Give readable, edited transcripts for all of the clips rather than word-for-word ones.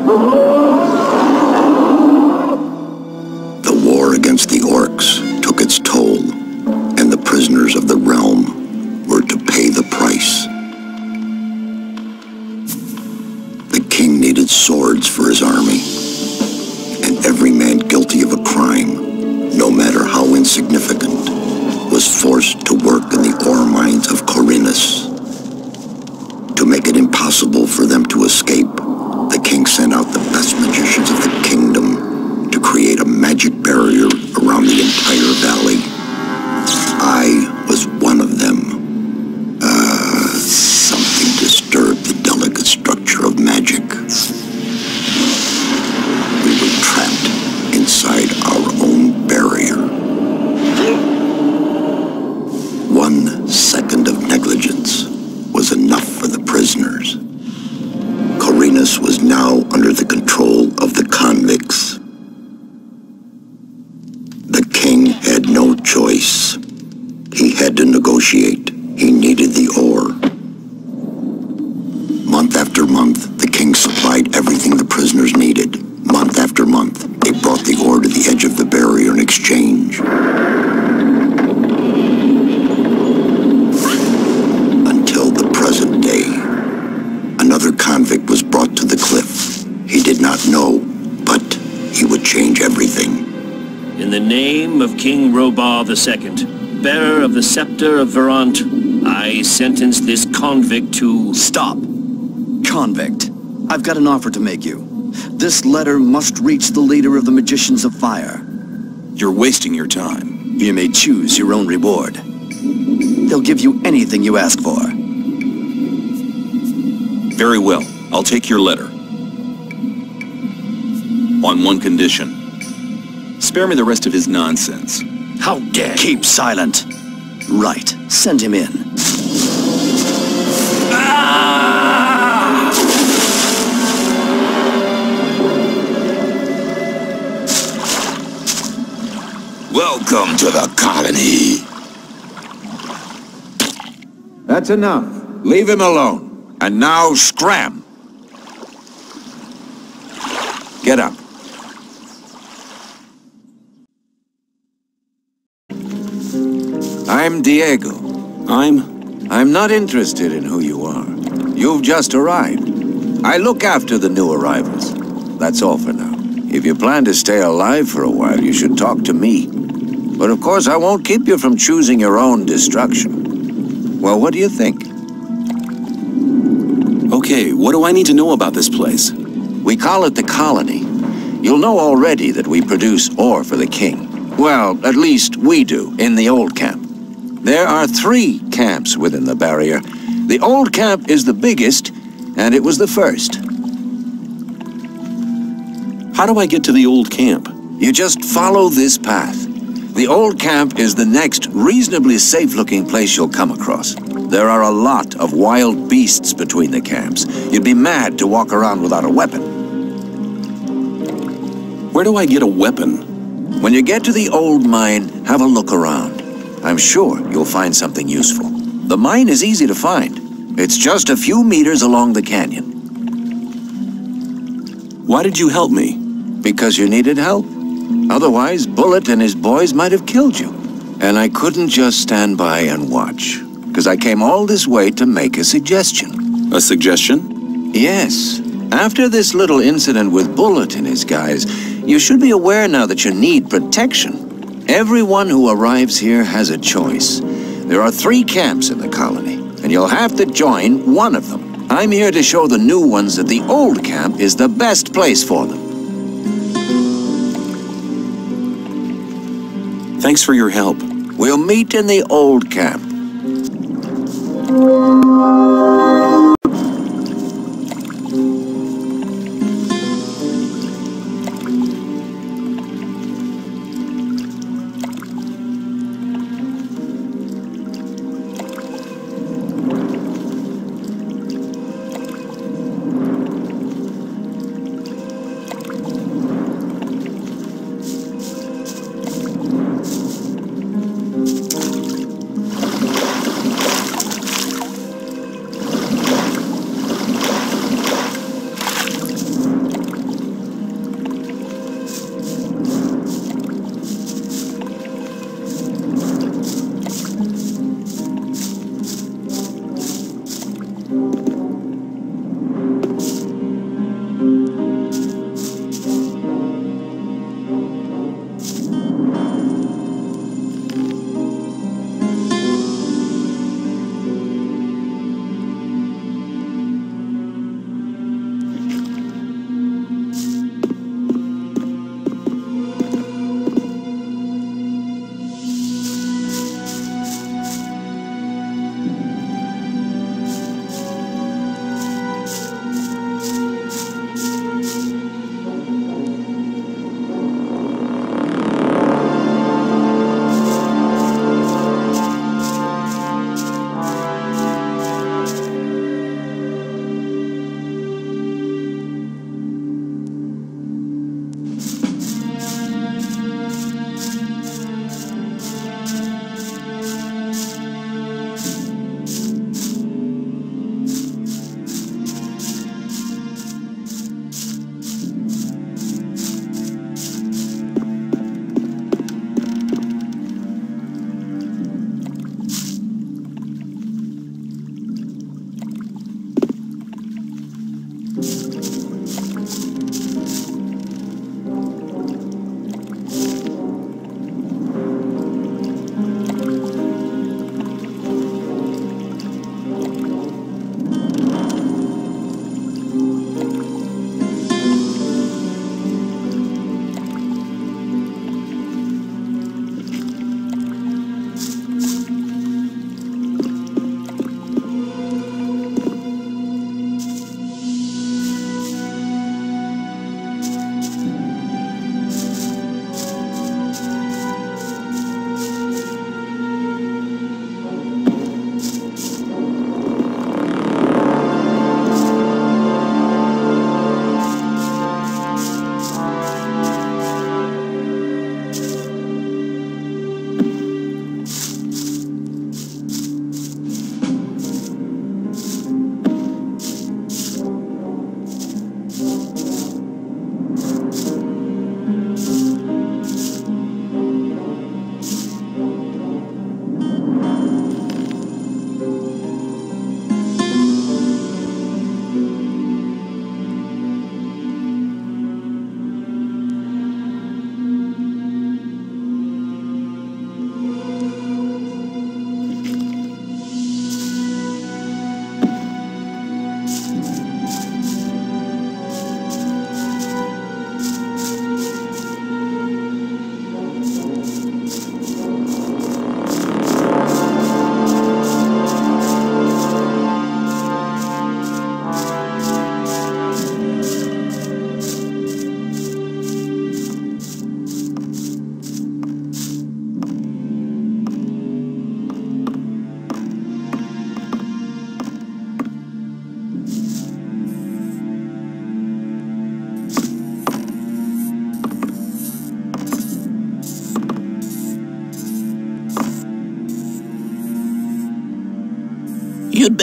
The war against the orcs took its toll, and the prisoners of the realm were to pay the price. The king needed swords for his army, and every man guilty of a crime, no matter how insignificant, was forced to work in the ore mines of Khorinis. To make it impossible for them to escape, the king sent out the best magicians of the kingdom to create a magic barrier around the entire valley. I was one of them. Something disturbed the delicate structure of magic. We were trapped inside our own barrier. 1 second of negligence was enough for the prisoners. Khorinis was now under the control of the convicts. The king had no choice. He had to negotiate. He needed the ore. Month after month, the king supplied everything the prisoners needed. Month after month, they brought the ore to the edge of the barrier in exchange. Until the present day, another convict was brought to the cliff. He did not know, but he would change everything. In the name of King Robar II, bearer of the scepter of Verant, I sentence this convict to... Stop! Convict, I've got an offer to make you. This letter must reach the leader of the Magicians of Fire. You're wasting your time. You may choose your own reward. They'll give you anything you ask for. Very well. I'll take your letter. On one condition. Spare me the rest of his nonsense. How dare you! Keep silent. Right. Send him in. Welcome to the colony. That's enough. Leave him alone. And now scram. Get up. I'm Diego. I'm not interested in who you are. You've just arrived. I look after the new arrivals. That's all for now. If you plan to stay alive for a while, you should talk to me. But of course, I won't keep you from choosing your own destruction. Well, what do you think? Okay, what do I need to know about this place? We call it the colony. You'll know already that we produce ore for the king. Well, at least we do, in the old camp. There are 3 camps within the barrier. The old camp is the biggest, and it was the first. How do I get to the old camp? You just follow this path. The old camp is the next reasonably safe-looking place you'll come across. There are a lot of wild beasts between the camps. You'd be mad to walk around without a weapon. Where do I get a weapon? When you get to the old mine, have a look around. I'm sure you'll find something useful. The mine is easy to find. It's just a few meters along the canyon. Why did you help me? Because you needed help. Otherwise, Bullet and his boys might have killed you. And I couldn't just stand by and watch, because I came all this way to make a suggestion. A suggestion? Yes. After this little incident with Bullet and his guys, you should be aware now that you need protection. Everyone who arrives here has a choice. There are 3 camps in the colony, and you'll have to join one of them. I'm here to show the new ones that the old camp is the best place for them. Thanks for your help. We'll meet in the old camp.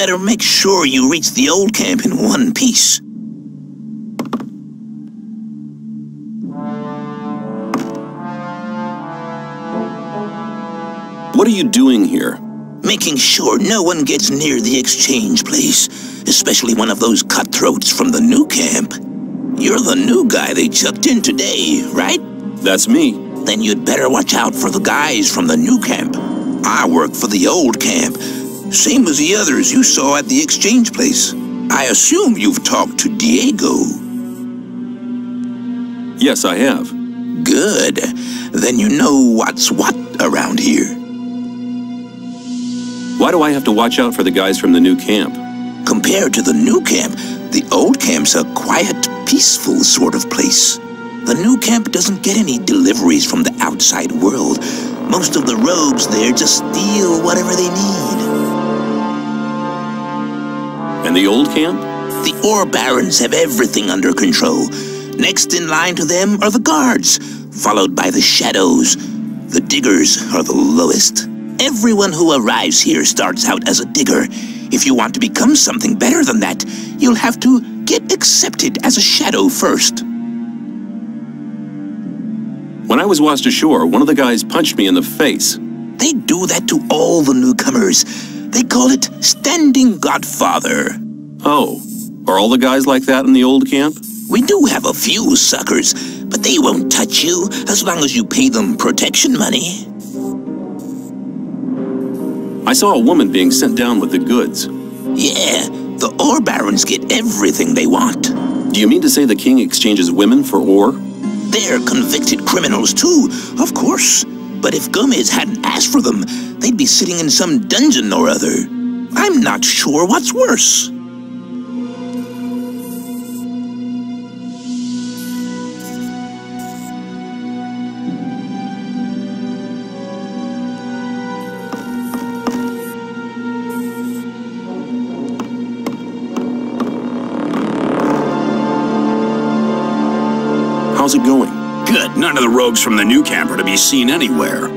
better make sure you reach the old camp in one piece. What are you doing here? Making sure no one gets near the exchange place, especially one of those cutthroats from the new camp. You're the new guy they chucked in today, right? That's me. Then you'd better watch out for the guys from the new camp. I work for the old camp, same as the others you saw at the exchange place. I assume you've talked to Diego. Yes, I have. Good. Then you know what's what around here. Why do I have to watch out for the guys from the new camp? Compared to the new camp, the old camp's a quiet, peaceful sort of place. The new camp doesn't get any deliveries from the outside world. Most of the rogues there just steal whatever they need. And the old camp? The ore barons have everything under control. Next in line to them are the guards, followed by the shadows. The diggers are the lowest. Everyone who arrives here starts out as a digger. If you want to become something better than that, you'll have to get accepted as a shadow first. When I was washed ashore, one of the guys punched me in the face. They do that to all the newcomers. They call it standing godfather. Oh, are all the guys like that in the old camp? We do have a few suckers, but they won't touch you as long as you pay them protection money. I saw a woman being sent down with the goods. Yeah, the ore barons get everything they want. Do you mean to say the king exchanges women for ore? They're convicted criminals too, of course. But if Gomez hadn't asked for them, they'd be sitting in some dungeon or other. I'm not sure what's worse. How's it going? Good. None of the rogues from the new camp are to be seen anywhere.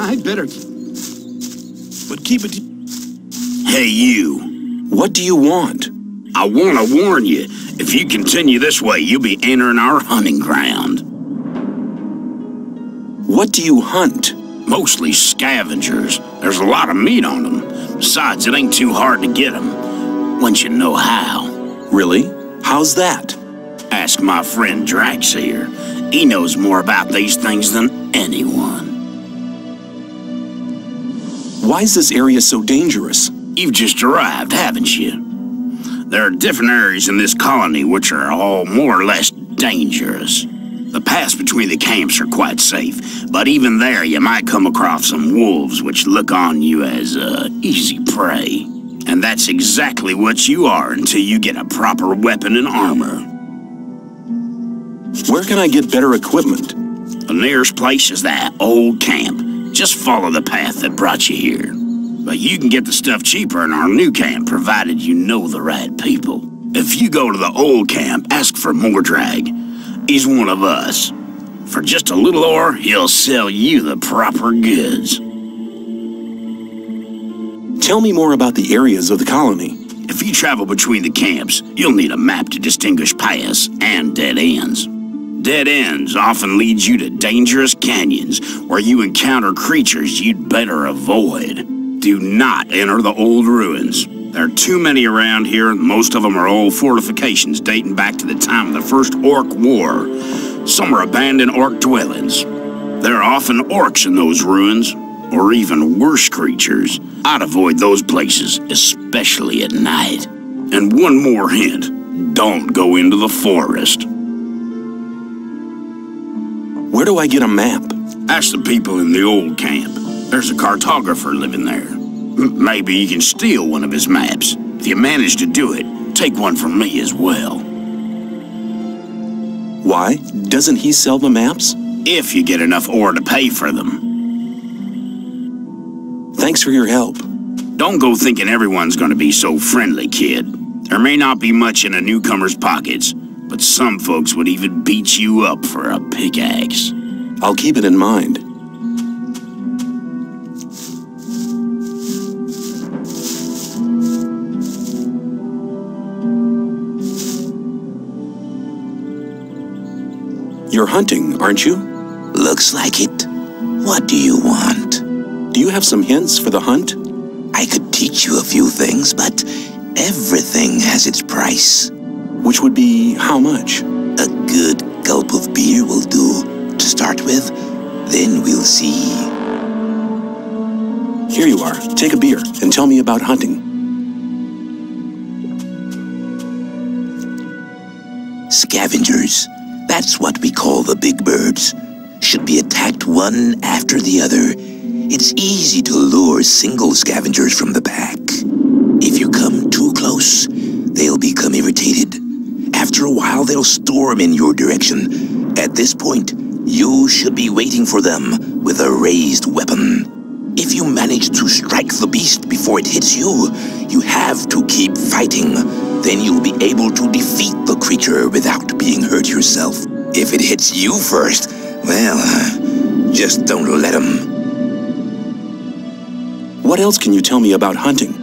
I'd better... But keep it... Hey, you. What do you want? I want to warn you. If you continue this way, you'll be entering our hunting ground. What do you hunt? Mostly scavengers. There's a lot of meat on them. Besides, it ain't too hard to get them, once you know how. Really? How's that? Ask my friend Drax here. He knows more about these things than anyone. Why is this area so dangerous? You've just arrived, haven't you? There are different areas in this colony which are all more or less dangerous. The paths between the camps are quite safe, but even there you might come across some wolves which look on you as easy prey. And that's exactly what you are until you get a proper weapon and armor. Where can I get better equipment? The nearest place is that old camp. Just follow the path that brought you here. But you can get the stuff cheaper in our new camp, provided you know the right people. If you go to the old camp, ask for Mordrag. He's one of us. For just a little ore, he'll sell you the proper goods. Tell me more about the areas of the colony. If you travel between the camps, you'll need a map to distinguish paths and dead ends. Dead ends often lead you to dangerous canyons where you encounter creatures you'd better avoid. Do not enter the old ruins. There are too many around here, and most of them are old fortifications dating back to the time of the First Orc War. Some are abandoned orc dwellings. There are often orcs in those ruins, or even worse creatures. I'd avoid those places, especially at night. And one more hint, don't go into the forest. Where do I get a map? Ask the people in the old camp. There's a cartographer living there. Maybe you can steal one of his maps. If you manage to do it, take one from me as well. Why? Doesn't he sell the maps? If you get enough ore to pay for them. Thanks for your help. Don't go thinking everyone's gonna be so friendly, kid. There may not be much in a newcomer's pockets, but some folks would even beat you up for a pickaxe. I'll keep it in mind. You're hunting, aren't you? Looks like it. What do you want? Do you have some hints for the hunt? I could teach you a few things, but everything has its price. Which would be how much? A good gulp of beer will do to start with. Then we'll see. Here you are. Take a beer and tell me about hunting. Scavengers. That's what we call the big birds. Should be attacked one after the other. It's easy to lure single scavengers from the pack. If you come too close, they'll become irritated. After a while, they'll storm in your direction. At this point, you should be waiting for them with a raised weapon. If you manage to strike the beast before it hits you, you have to keep fighting. Then you'll be able to defeat the creature without being hurt yourself. If it hits you first, well, just don't let him. What else can you tell me about hunting?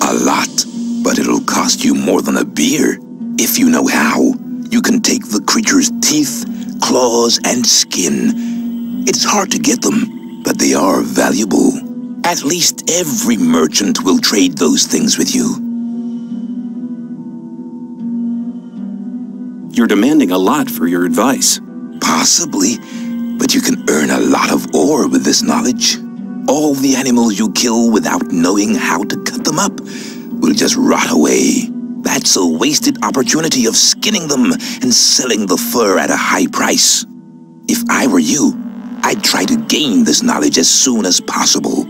A lot, but it'll cost you more than a beer. If you know how, you can take the creature's teeth, claws, and skin. It's hard to get them, but they are valuable. At least every merchant will trade those things with you. You're demanding a lot for your advice. Possibly, but you can earn a lot of ore with this knowledge. All the animals you kill without knowing how to cut them up will just rot away. That's a wasted opportunity of skinning them and selling the fur at a high price. If I were you, I'd try to gain this knowledge as soon as possible.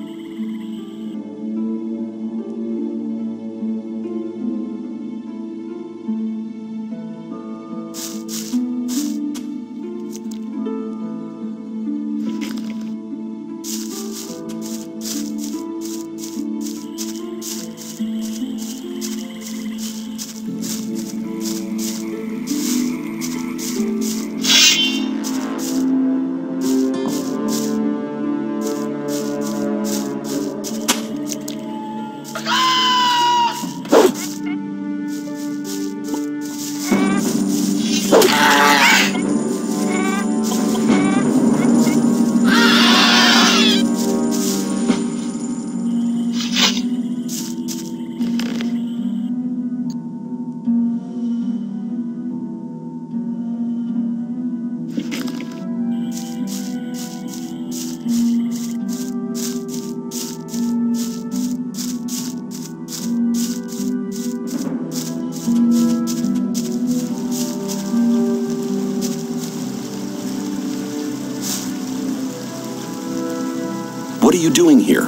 What are you doing here?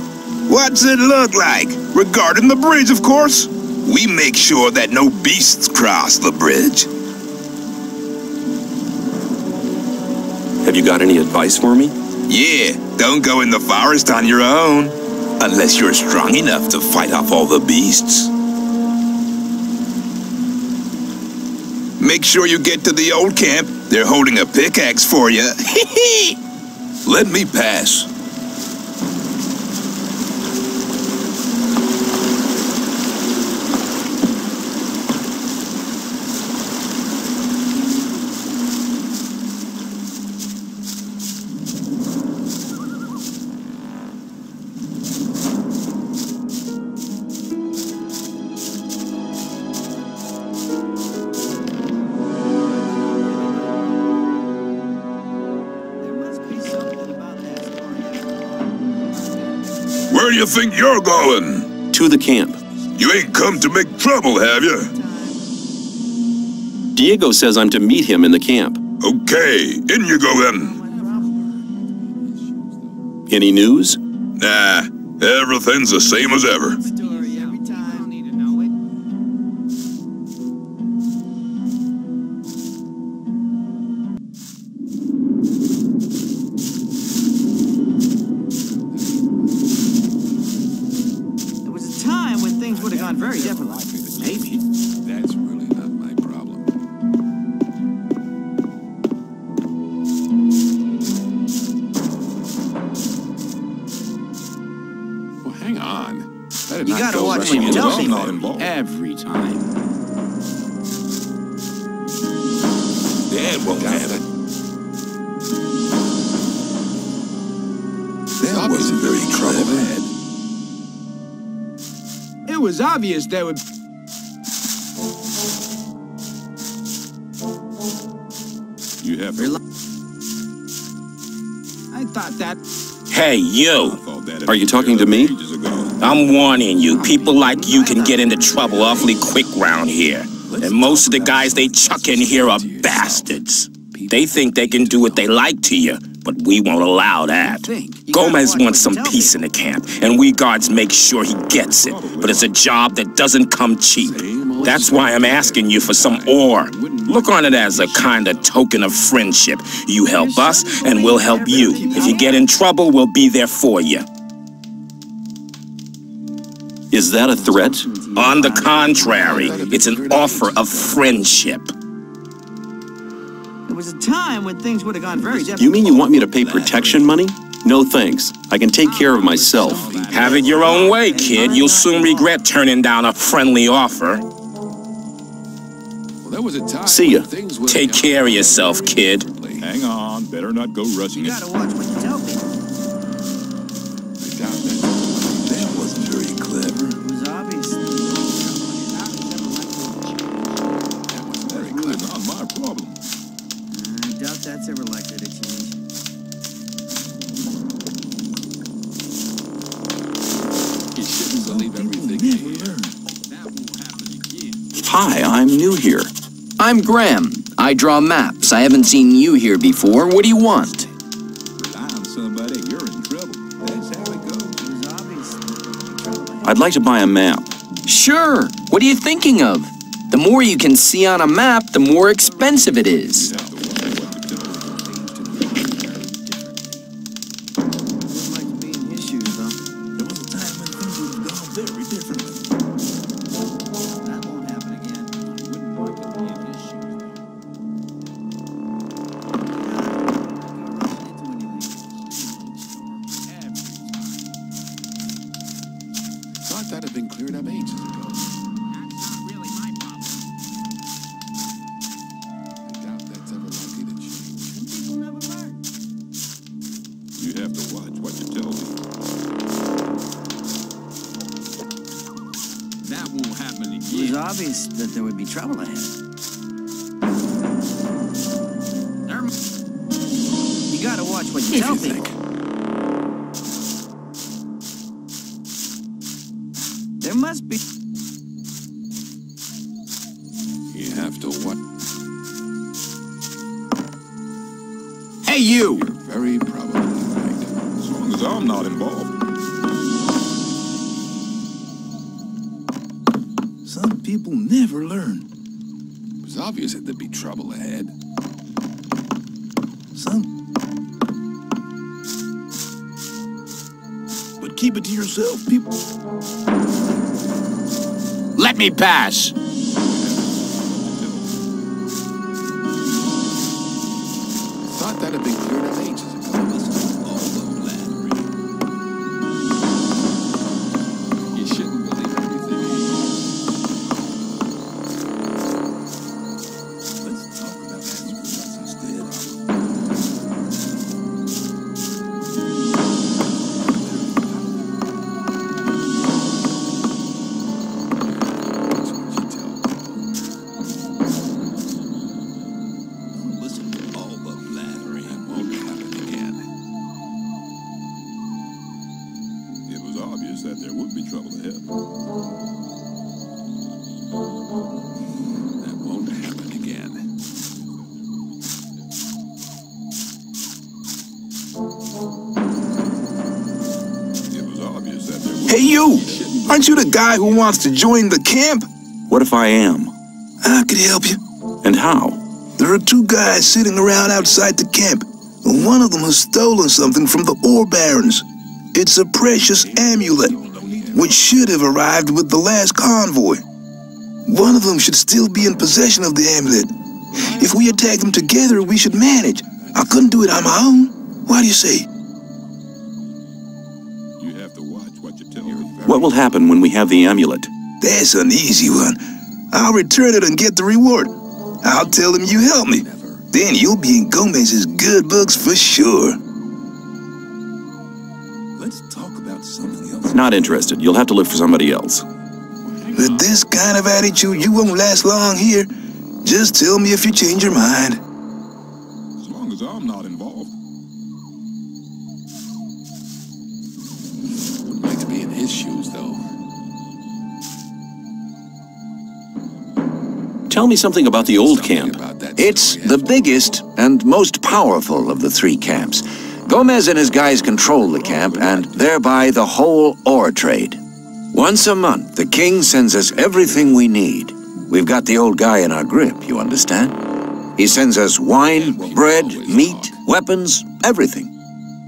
What's it look like? Regarding the bridge, of course. We make sure that no beasts cross the bridge. Have you got any advice for me? Yeah, don't go in the forest on your own. Unless you're strong enough to fight off all the beasts. Make sure you get to the old camp. They're holding a pickaxe for you. Let me pass. Where do you think you're going? To the camp. You ain't come to make trouble, have you? Diego says I'm to meet him in the camp. Okay, in you go then. Any news? Nah, everything's the same as ever. Would have gone very differently. Maybe. That's really not my problem. Well, hang on. You gotta watch what you tell me. Every time. Dad won't have it. That wasn't very clever. It was obvious there would... You have... I thought that... Hey, you! Are you talking to me? I'm warning you, people like you can get into trouble awfully quick round here. And most of the guys they chuck in here are bastards. They think they can do what they like to you, but we won't allow that. Gomez wants some peace in the camp, and we guards make sure he gets it. But it's a job that doesn't come cheap. That's why I'm asking you for some ore. Look on it as a kind of token of friendship. You help us, and we'll help you. If you get in trouble, we'll be there for you. Is that a threat? On the contrary, it's an offer of friendship. There was a time when things would have gone very different. You mean you want me to pay protection money? No thanks. I can take care of myself. Have it your own way, kid. You'll soon regret turning down a friendly offer. Well, there was a time. See ya. Take care of yourself, kid. Hang on. Better not go rushing it. You gotta watch what you tell me. I doubt that. That wasn't very clever. It was obvious. That wasn't very clever. Not my problem. I doubt that's ever likely to change. You shouldn't believe everything you hear. That won't happen again. Hi, I'm new here. I'm Graham. I draw maps. I haven't seen you here before. What do you want? Rely on somebody, you're in trouble. That's how it goes. It was obvious. I'd like to buy a map. Sure. What are you thinking of? The more you can see on a map, the more expensive it is. There might be in his shoes, though. There was a time when things would have gone very differently. That won't happen again. I wouldn't want to be in his shoes. Thought that had been cleared up ages ago. That's not really my problem. I doubt that's ever likely to change. Some people never learn. You have to watch what you tell me. That won't happen It was again. obvious that there would be trouble ahead. You gotta watch what you tell people. There must be... You have to what? Hey, you! You're very probably right. As long as as I'm not involved. Some people never learn. It was obvious that there'd be trouble ahead. But keep it to yourself, people. Let me pass. Thought that'd have been cleared up ages ago. You shouldn't believe everything. Let's talk about that instead. Don't listen to all the blathering. That won't happen again. It was obvious that there would be trouble ahead. That won't happen again. It was obvious that there would Hey, you! Aren't you the guy who wants to join the camp? What if I am? I could help you. And how? There are two guys sitting around outside the camp. One of them has stolen something from the ore barons. It's a precious amulet, which should have arrived with the last convoy. One of them should still be in possession of the amulet. If we attack them together, we should manage. I couldn't do it on my own. What do you say? You have to watch what you tell me. What will happen when we have the amulet? That's an easy one. I'll return it and get the reward. I'll tell them you helped me. Then you'll be in Gomez's good books for sure. Let's talk about something else. Not interested. You'll have to look for somebody else. With this kind of attitude, you won't last long here. Just tell me if you change your mind. As long as I'm not involved. Wouldn't like to be in his shoes, though. Tell me something about the old camp. It's the biggest and most powerful of the three camps. Gomez and his guys control the camp and thereby the whole ore trade. Once a month, the king sends us everything we need. We've got the old guy in our grip, you understand? He sends us wine, bread, meat, weapons, everything.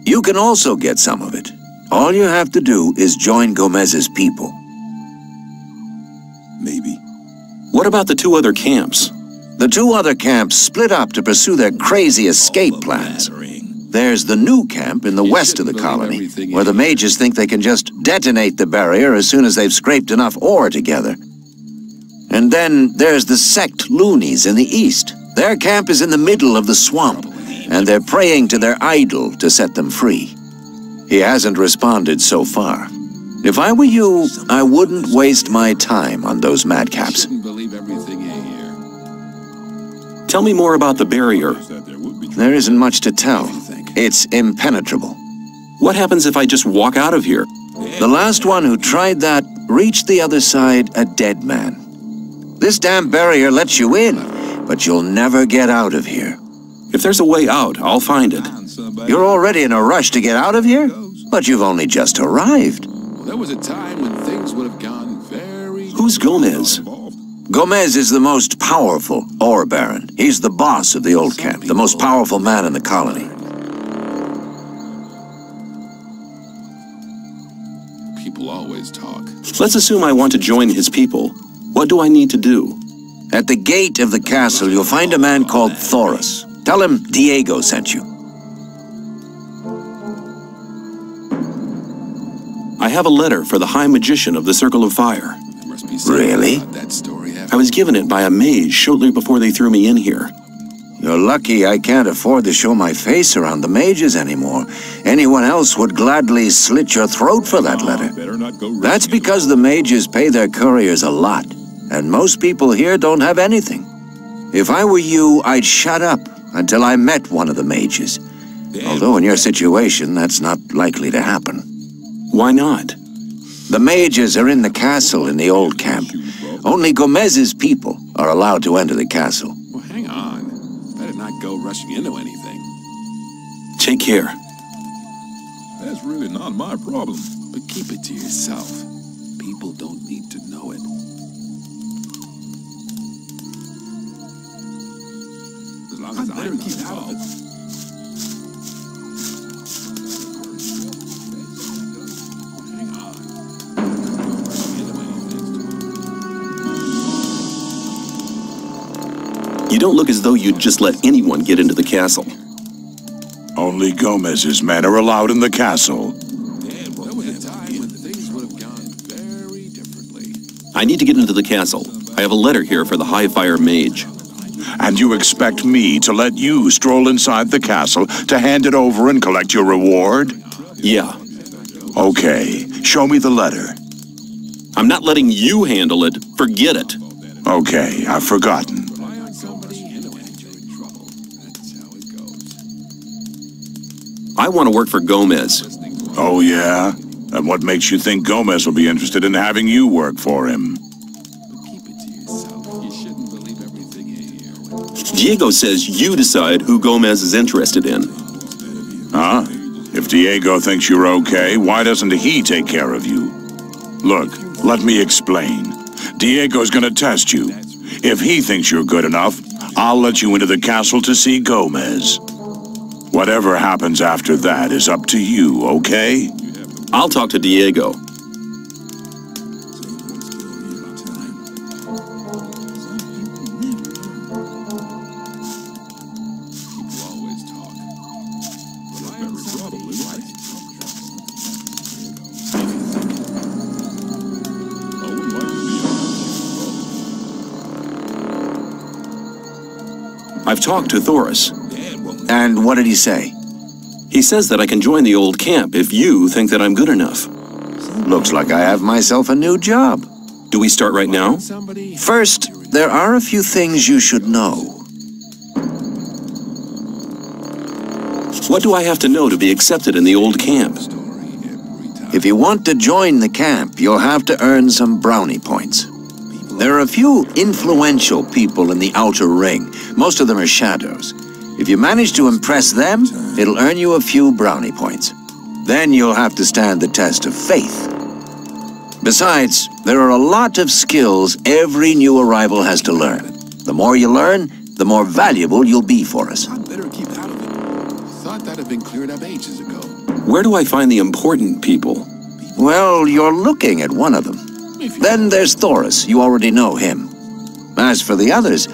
You can also get some of it. All you have to do is join Gomez's people. Maybe. What about the two other camps? The two other camps split up to pursue their crazy escape plans. There's the new camp in the west of the colony, where the mages think they can just detonate the barrier as soon as they've scraped enough ore together. And then there's the sect loonies in the east. Their camp is in the middle of the swamp, and they're praying to their idol to set them free. He hasn't responded so far. If I were you, I wouldn't waste my time on those madcaps. Shouldn't believe everything you hear. Tell me more about the barrier. There isn't much to tell. It's impenetrable. What happens if I just walk out of here? The last one who tried that reached the other side a dead man. This damn barrier lets you in, but you'll never get out of here. If there's a way out, I'll find it. You're already in a rush to get out of here? But you've only just arrived. Well, there was a time when things would have gone very... Who's Gomez? Gomez is the most powerful ore baron. He's the boss of the old camp, the most powerful man in the colony. People always talk. Let's assume I want to join his people. What do I need to do? At the gate of the castle, you'll find a man called Thoris. Tell him Diego sent you. I have a letter for the High Magician of the Circle of Fire. Really? That story I was given it by a mage shortly before they threw me in here. You're lucky I can't afford to show my face around the mages anymore. Anyone else would gladly slit your throat for that letter. That's because the mages pay their couriers a lot, and most people here don't have anything. If I were you, I'd shut up until I met one of the mages. Although in your situation, that's not likely to happen. Why not? The mages are in the castle in the old camp. Only Gomez's people are allowed to enter the castle. Well, hang on. Better not go rushing into anything. Take care. That's really really not my problem. But keep it to yourself. People don't need to know it. As long as I keep out of it. You don't look as though you'd just let anyone get into the castle. Only Gomez's men are allowed in the castle. There was a time when things would have gone very differently. I need to get into the castle. I have a letter here for the Highfire Mage. And you expect me to let you stroll inside the castle to hand it over and collect your reward? Yeah. Okay, show me the letter. I'm not letting you handle it. Forget it. Okay, I've forgotten. I want to work for Gomez. Oh, yeah? And what makes you think Gomez will be interested in having you work for him? Keep it to yourself. You shouldn't believe everything you hear. Diego says you decide who Gomez is interested in. Huh? If Diego thinks you're okay, why doesn't he take care of you? Look, let me explain. Diego's gonna test you. If he thinks you're good enough, I'll let you into the castle to see Gomez. Whatever happens after that is up to you, okay? I'll talk to Diego. I've talked to Thoris. And what did he say? He says that I can join the old camp if you think that I'm good enough. Looks like I have myself a new job. Do we start right now? First, there are a few things you should know. What do I have to know to be accepted in the old camp? If you want to join the camp, you'll have to earn some brownie points. There are a few influential people in the outer ring. Most of them are shadows. If you manage to impress them, it'll earn you a few brownie points. Then you'll have to stand the test of faith. Besides, there are a lot of skills every new arrival has to learn. The more you learn, the more valuable you'll be for us. I'd better keep out of it. Thought that had been cleared up ages ago. Where do I find the important people? Well, you're looking at one of them. Then there's Thoris. You already know him. As for the others,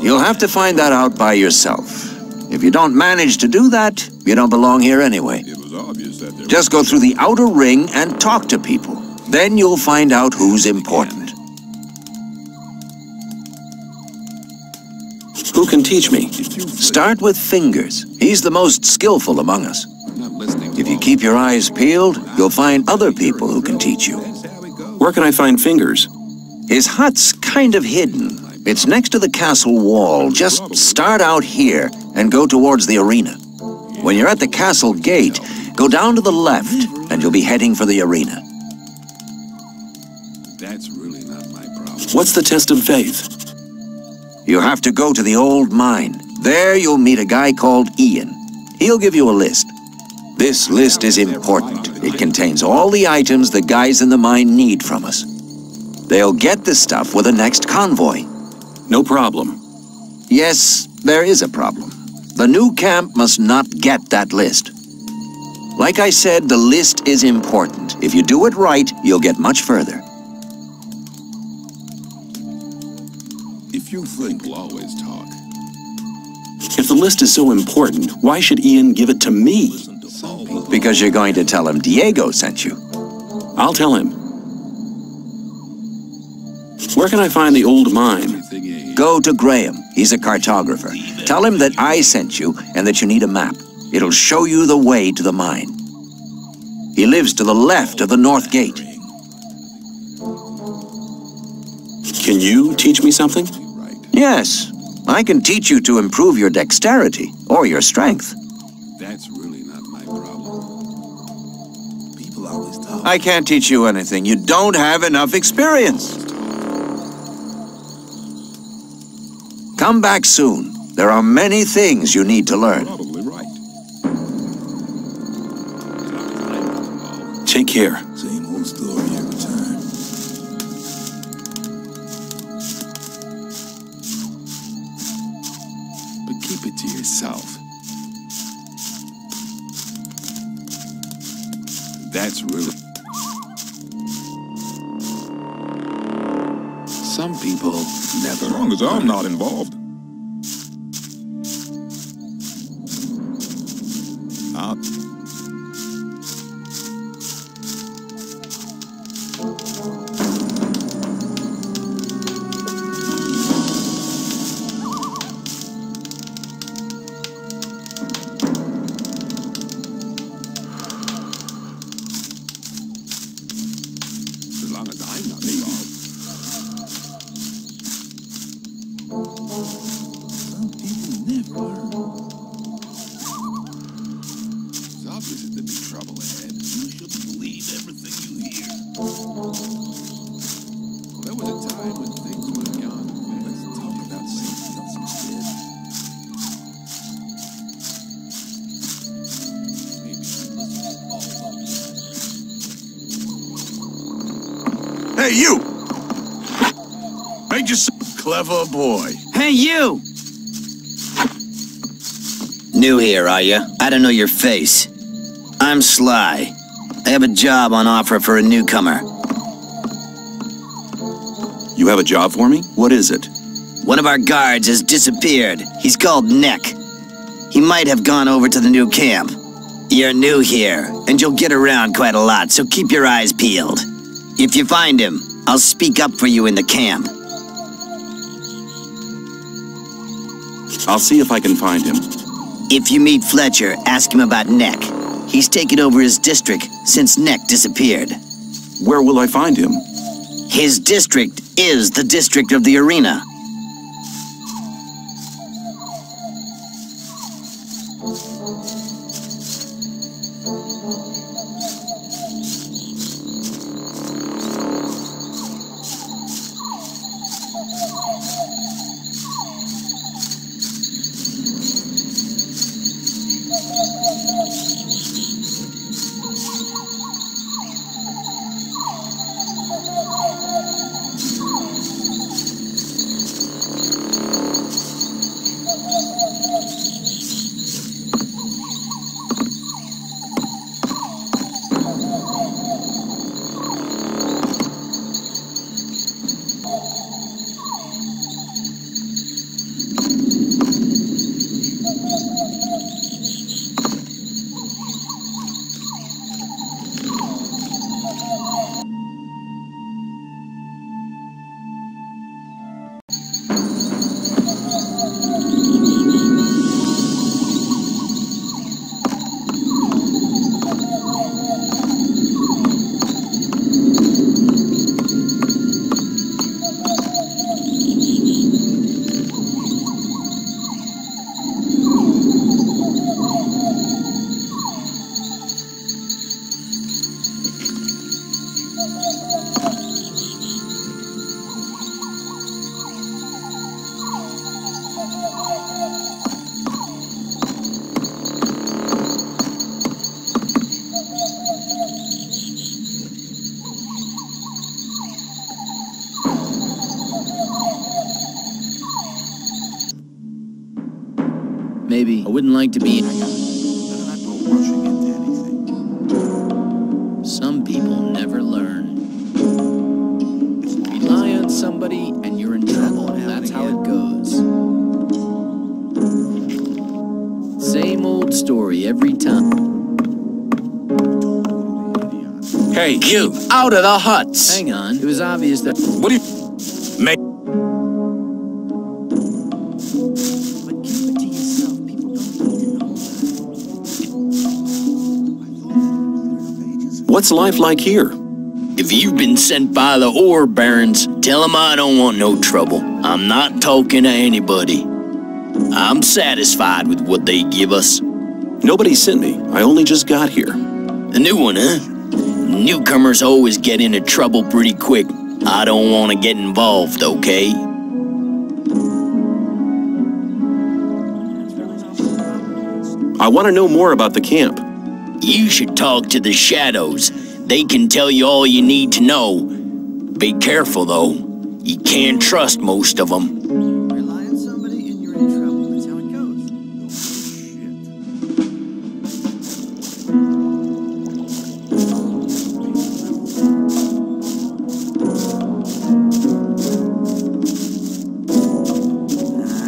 you'll have to find that out by yourself. If you don't manage to do that, you don't belong here anyway. It was obvious that there Just go through the outer ring and talk to people. Then you'll find out who's important. Who can teach me? Start with Fingers. He's the most skillful among us. not listening. If you keep your eyes peeled, you'll find other people who can teach you. Where can I find Fingers? His hut's kind of hidden. It's next to the castle wall. Just start out here and go towards the arena. When you're at the castle gate, go down to the left and you'll be heading for the arena. That's really not my problem. What's the test of faith? You have to go to the old mine. There you'll meet a guy called Ian. He'll give you a list. This list is important. It contains all the items the guys in the mine need from us. They'll get the stuff with the next convoy. No problem. Yes, there is a problem. The new camp must not get that list. Like I said, the list is important. If you do it right, you'll get much further. If you think we'll always talk. If the list is so important, why should Ian give it to me? Because you're going to tell him Diego sent you. I'll tell him. Where can I find the old mine? Go to Graham. He's a cartographer. Tell him that I sent you and that you need a map. It'll show you the way to the mine. He lives to the left of the north gate. Can you teach me something? Yes, I can teach you to improve your dexterity or your strength. That's really not my problem. People always talk. I can't teach you anything. You don't have enough experience. Come back soon. There are many things you need to learn. Probably right. Take care. Same old story every time. But keep it to yourself. That's really... Some people never... As long as I'm not involved. As long as I'm not involved. Some people never learn. It's obvious that there'd be trouble ahead. You shouldn't believe everything you hear. Well, there was a time when things would have gone. Let's talk about something else instead. Hey, you! Make yourself a clever boy. Hey, you! New here, are you? I don't know your face. I'm Sly. I have a job on offer for a newcomer. You have a job for me? What is it? One of our guards has disappeared. He's called Neck. He might have gone over to the new camp. You're new here, and you'll get around quite a lot, so keep your eyes peeled. If you find him, I'll speak up for you in the camp. I'll see if I can find him. If you meet Fletcher, ask him about Neck. He's taken over his district since Neck disappeared. Where will I find him? His district is the district of the arena. Maybe I wouldn't like to be... Some people never learn. Rely on somebody and you're in trouble. That's how it goes. Same old story every time. Hey, you! Out of the huts! Hang on. It was obvious that... What do you... Make... What's life like here? If you've been sent by the ore barons, tell them I don't want no trouble. I'm not talking to anybody. I'm satisfied with what they give us. Nobody sent me. I only just got here. The new one, huh? Newcomers always get into trouble pretty quick. I don't want to get involved, okay? I want to know more about the camp. You should talk to the Shadows. They can tell you all you need to know. Be careful, though. You can't trust most of them. Rely on somebody and you're in trouble. That's how it goes.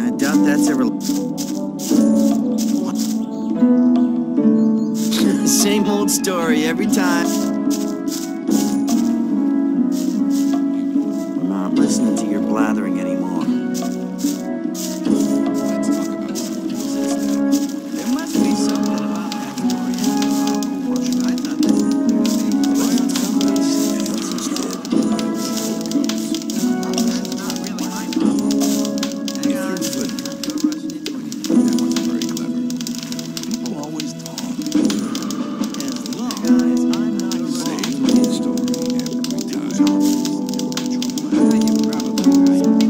I doubt that's ever... Same old story every time. I'm not listening to your blathering anymore. There must be something about that story. I thought that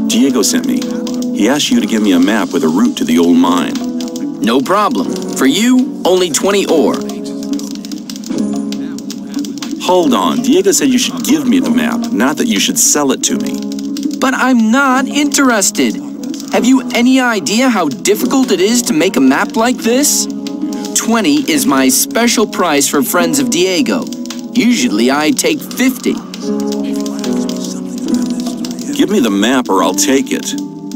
Diego sent me. He asked you to give me a map with a route to the old mine. No problem. For you, only 20 ore. Hold on. Diego said you should give me the map, not that you should sell it to me. But I'm not interested. Have you any idea how difficult it is to make a map like this? 20 is my special price for friends of Diego. Usually I take 50. Give me the map or I'll take it.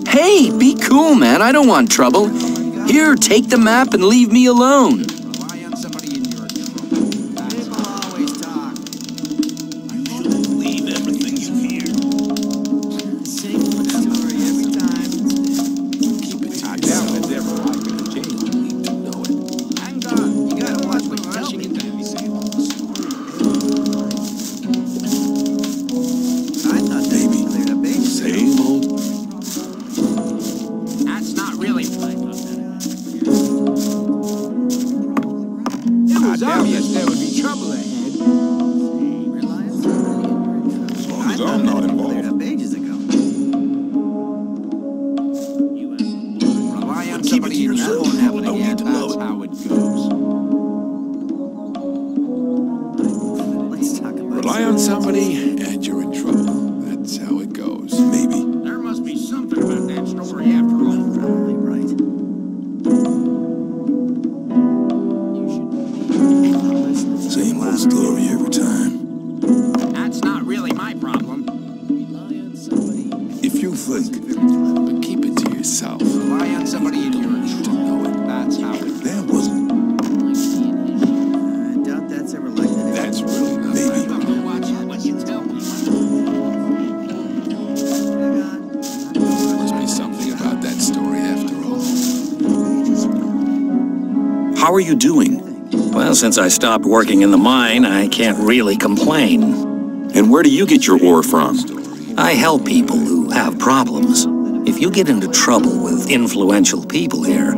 Hey, be cool, man. I don't want trouble. Here, take the map and leave me alone. rely on somebody in your trouble. People always talk. You should believe everything you hear. Same old story every time. Keep it to yourself. It's ever likely to change. You need to know it. Hang on. You gotta watch what you tell me. I thought they cleared up ages ago. Same old. That's not really It was obvious there would be trouble ahead. As long as I'm not involved. Cleared up ages ago. Rely on Keep it to somebody and that yourself. won't happen Don't again. need to know That's it. how it goes. Let's talk about Rely on somebody and you're in trouble. That's how it goes. Maybe. There must be something about that story after all. Probably right. Same old story every time. That's not really my problem. If you think, but keep it to yourself. Rely on somebody and you're in trouble. Know it. That's how it There wasn't. I doubt that's ever like that. That's really not. Maybe. Watch what you tell me. Must be something about that story after all. How are you doing? Well, since I stopped working in the mine, I can't really complain. And where do you get your ore from? I help people who have problems. If you get into trouble with influential people here,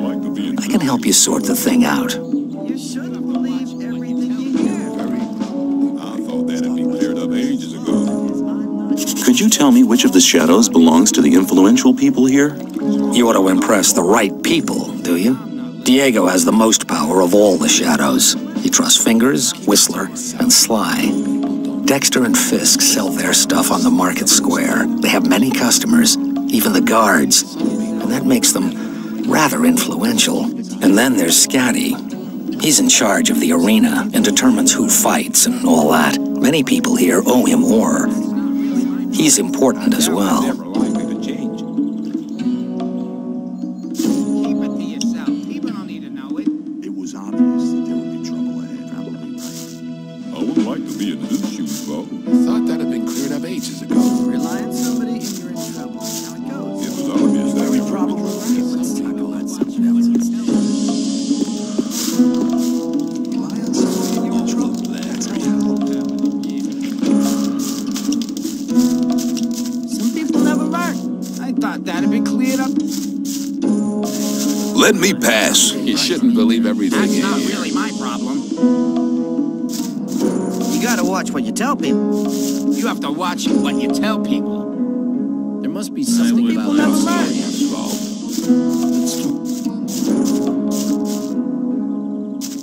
I can help you sort the thing out. You shouldn't believe everything you hear. I thought that'd be cleared up ages ago. Could you tell me which of the shadows belongs to the influential people here? You ought to impress the right people, do you? Diego has the most power of all the shadows. He trusts Fingers, Whistler, and Sly. Dexter and Fisk sell their stuff on the market square. They have many customers, even the guards, and that makes them rather influential. And then there's Scatty. He's in charge of the arena and determines who fights and all that. Many people here owe him ore. He's important as well. Never likely to change. Keep it to yourself. People don't need to know it. It was obvious that there would be trouble ahead. Probably right. I wouldn't like to be in his shoes, Bo. I thought that had been cleared up ages ago. Rely on somebody and you're in trouble. That's how it goes. It was obvious that we Probably right. Let's talk about something else instead. Rely on somebody and you're in trouble. That's how it goes. Some people never learn. I thought that had been cleared up. Let me pass. You shouldn't believe everything. That's not really my problem. You gotta watch what you tell people. You have to watch what you tell people. There must be something people never learn.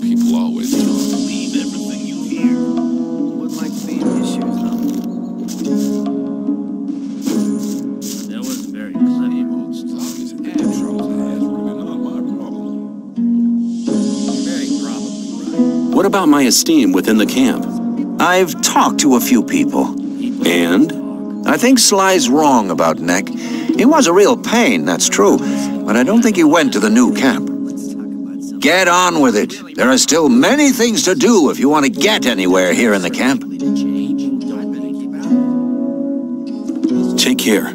People always talk. Believe everything you hear. Would like about my esteem within the camp? I've talked to a few people. And? I think Sly's wrong about Neck. He was a real pain, that's true, but I don't think he went to the new camp. Get on with it. There are still many things to do if you want to get anywhere here in the camp. Take care.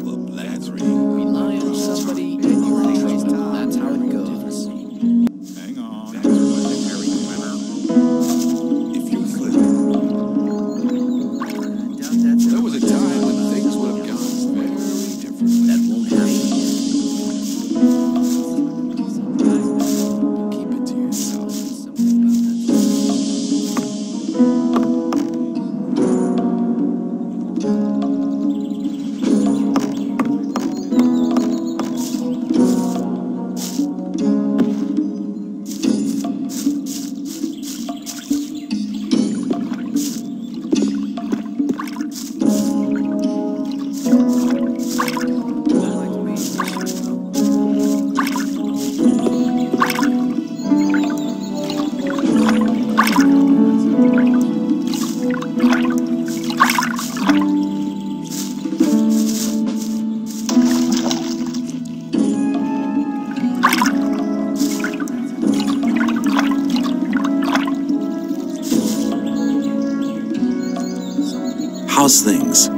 How's things?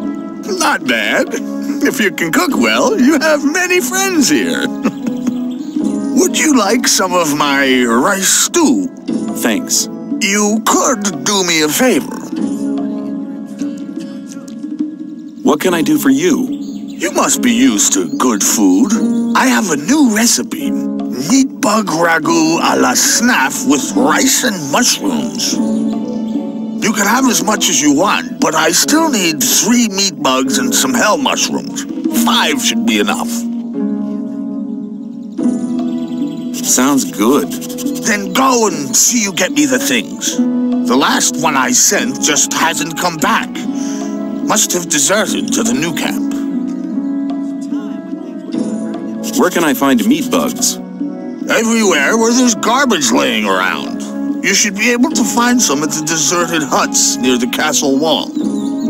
Not bad. If you can cook well, you have many friends here. Would you like some of my rice stew? Thanks. You could do me a favor. What can I do for you? You must be used to good food. I have a new recipe. Meat bug ragu a la snaff with rice and mushrooms. You can have as much as you want, but I still need 3 meat bugs and some hell mushrooms. 5 should be enough. Sounds good. Then go and see you get me the things. The last one I sent just hasn't come back. Must have deserted to the new camp. Where can I find meat bugs? Everywhere where there's garbage laying around. You should be able to find some at the deserted huts near the castle wall.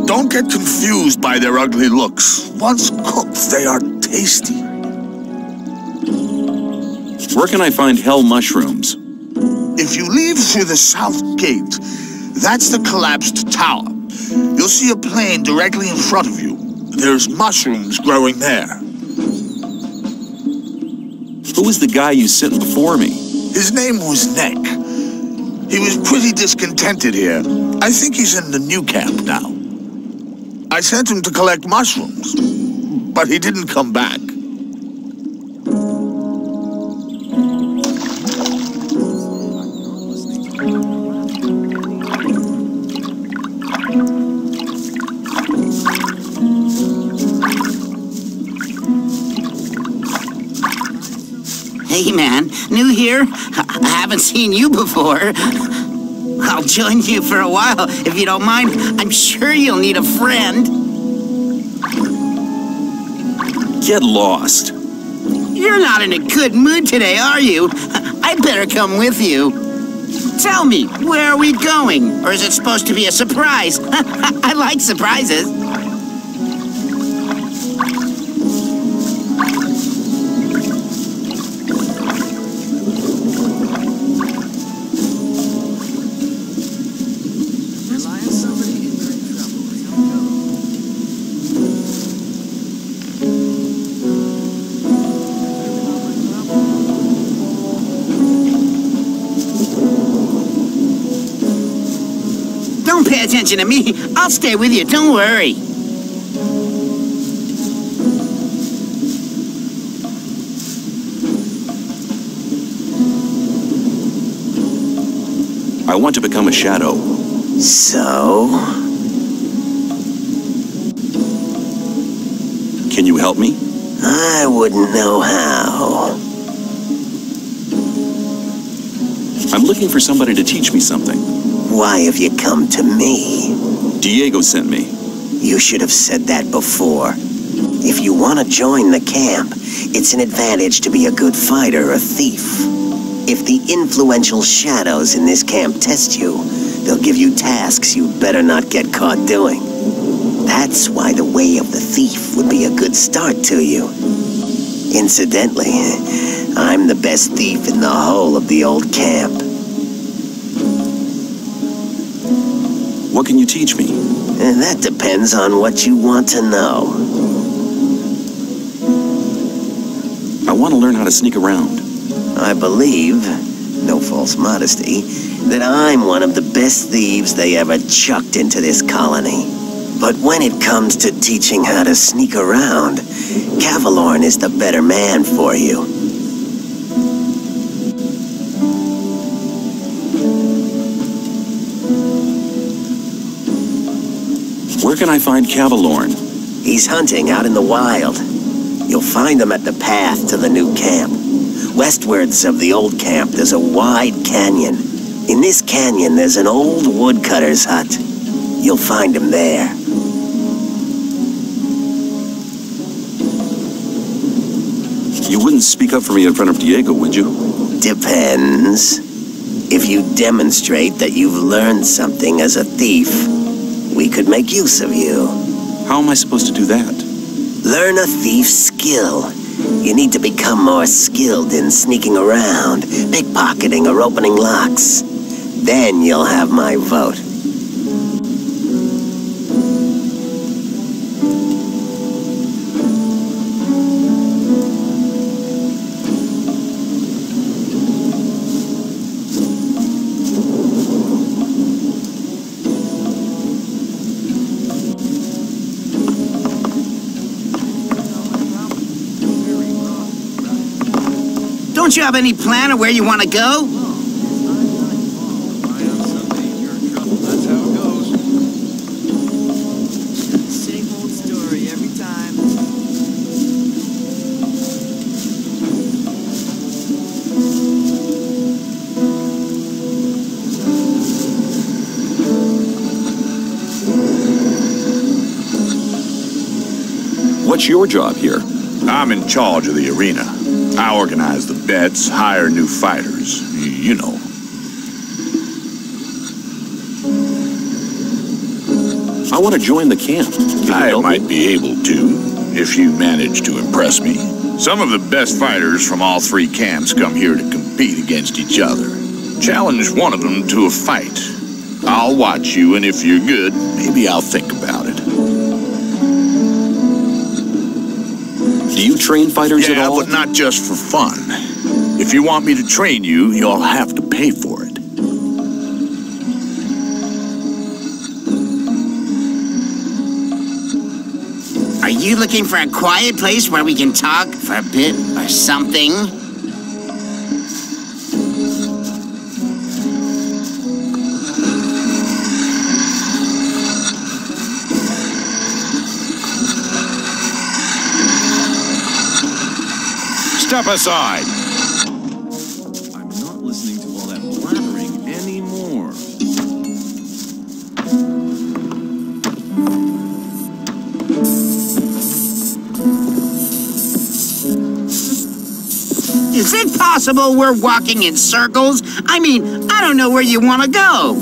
Don't get confused by their ugly looks. Once cooked, they are tasty. Where can I find hell mushrooms? If you leave through the south gate, that's the collapsed tower. You'll see a plain directly in front of you. There's mushrooms growing there. Who was the guy you sent before me? His name was Neck. He was pretty discontented here. I think he's in the new camp now. I sent him to collect mushrooms, but he didn't come back. Hey, man. New here? I haven't seen you before. I'll join you for a while, if you don't mind. I'm sure you'll need a friend. Get lost. You're not in a good mood today, are you? I better come with you. Tell me, where are we going? Or is it supposed to be a surprise? I like surprises. Don't pay attention to me. I'll stay with you. Don't worry. I want to become a shadow. So? Can you help me? I wouldn't know how. I'm looking for somebody to teach me something. Why have you come to me? Diego sent me. You should have said that before. If you want to join the camp, it's an advantage to be a good fighter or thief. If the influential shadows in this camp test you, They'll give you tasks you better not get caught doing. That's why the way of the thief would be a good start to you. Incidentally, I'm the best thief in the whole of the old camp. What can you teach me? And that depends on what you want to know. I want to learn how to sneak around. I believe, no false modesty, that I'm one of the best thieves they ever chucked into this colony. But when it comes to teaching how to sneak around, Kavalaurn is the better man for you. Where can I find Kavalaurn? He's hunting out in the wild. You'll find him at the path to the new camp. Westwards of the old camp, there's a wide canyon. In this canyon, there's an old woodcutter's hut. You'll find him there. You wouldn't speak up for me in front of Diego, would you? Depends. If you demonstrate that you've learned something as a thief, we could make use of you. How am I supposed to do that? Learn a thief's skill. You need to become more skilled in sneaking around, pickpocketing, or opening locks. Then you'll have my vote. Don't you have any plan of where you want to go? That's how it goes. Same old story every time. What's your job here? I'm in charge of the arena. I organize the bets, hire new fighters, you know. I want to join the camp. I might be able to, if you manage to impress me. Some of the best fighters from all three camps come here to compete against each other. Challenge one of them to a fight. I'll watch you, and if you're good, maybe I'll think about it. Do you train fighters at all? Yeah, but not just for fun. If you want me to train you, you'll have to pay for it. Are you looking for a quiet place where we can talk for a bit or something? Step aside. I'm not listening to all that blabbering anymore. Is it possible we're walking in circles? I mean, I don't know where you want to go.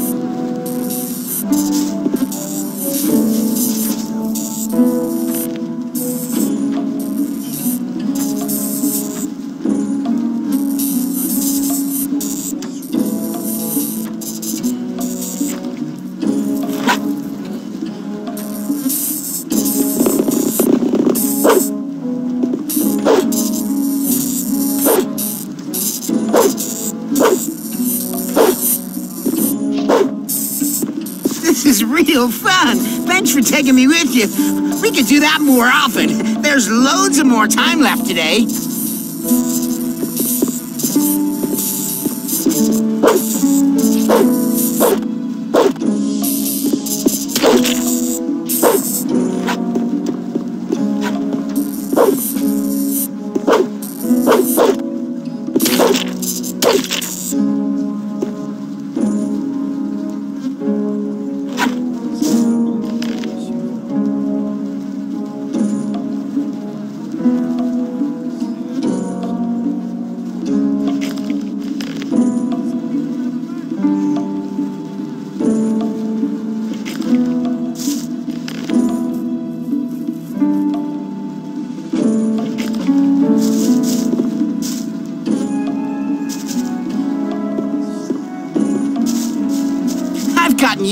This is real fun. Thanks for taking me with you. We could do that more often. There's loads of more time left today.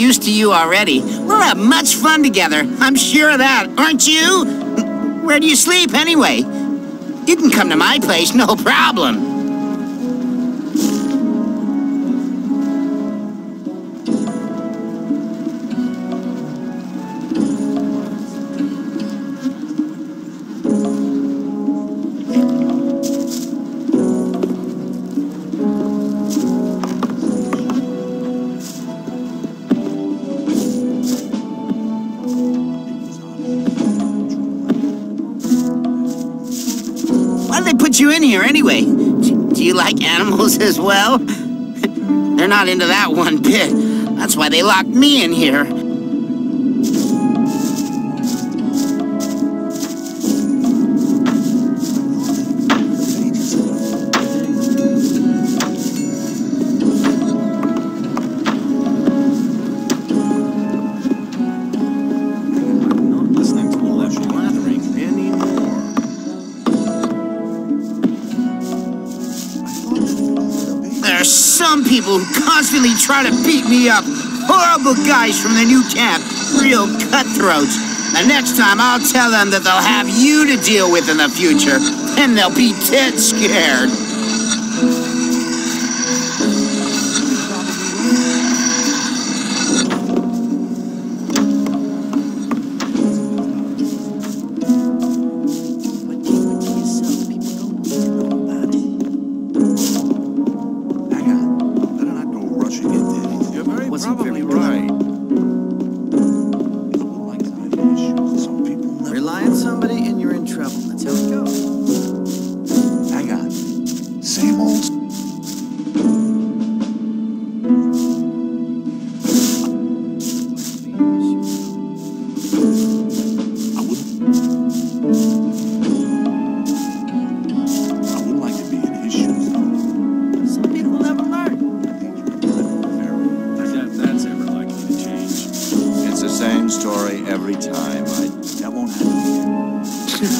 used to you already. We'll have much fun together. I'm sure of that, aren't you? Where do you sleep, anyway? You can come to my place, no problem. You in here anyway? Do you like animals as well? They're not into that one bit. That's why they locked me in here. Some people who constantly try to beat me up. Horrible guys from the new camp. Real cutthroats. The next time I'll tell them that they'll have you to deal with in the future. Then they'll be dead scared.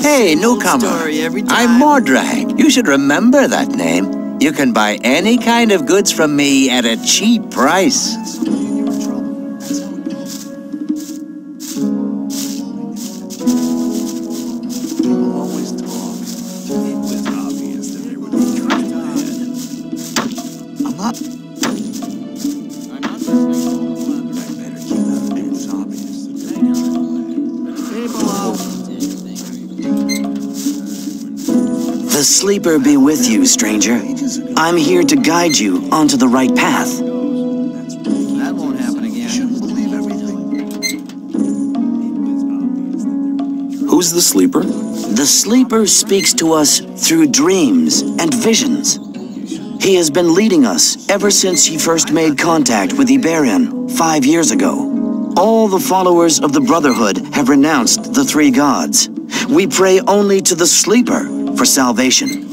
Hey, newcomer. I'm Mordrag. You should remember that name. You can buy any kind of goods from me at a cheap price. The Sleeper be with you, stranger. I'm here to guide you onto the right path. That won't happen again. Who's the Sleeper? The Sleeper speaks to us through dreams and visions. He has been leading us ever since he first made contact with Iberion 5 years ago. All the followers of the Brotherhood have renounced the three gods. We pray only to the Sleeper for salvation.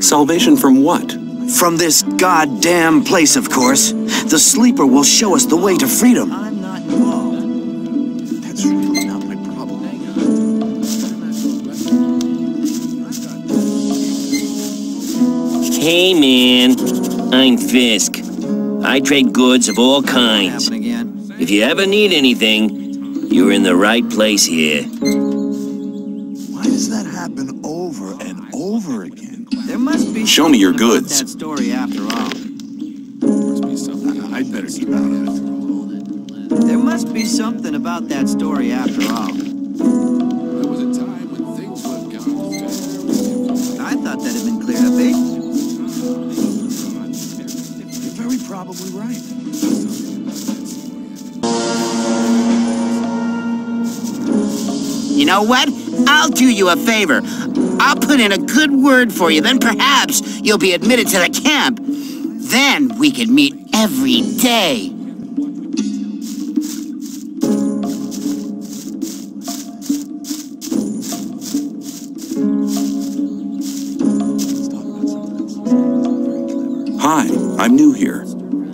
Salvation from what? From this goddamn place, of course. The Sleeper will show us the way to freedom. I'm not involved. That's really not my problem. Hey man, I'm Fisk. I trade goods of all kinds. If you ever need anything, you're in the right place here. Why does that happen over and over again? There must be Show me your goods. that story after all. I'd better keep out of it. There must be something about that story after all. There was a time when things would have gone very I thought that had been cleared up, eh? You're very probably right. You know what? I'll do you a favor. I'll put in a good word for you, then perhaps you'll be admitted to the camp. Then we could meet every day. Hi, I'm new here.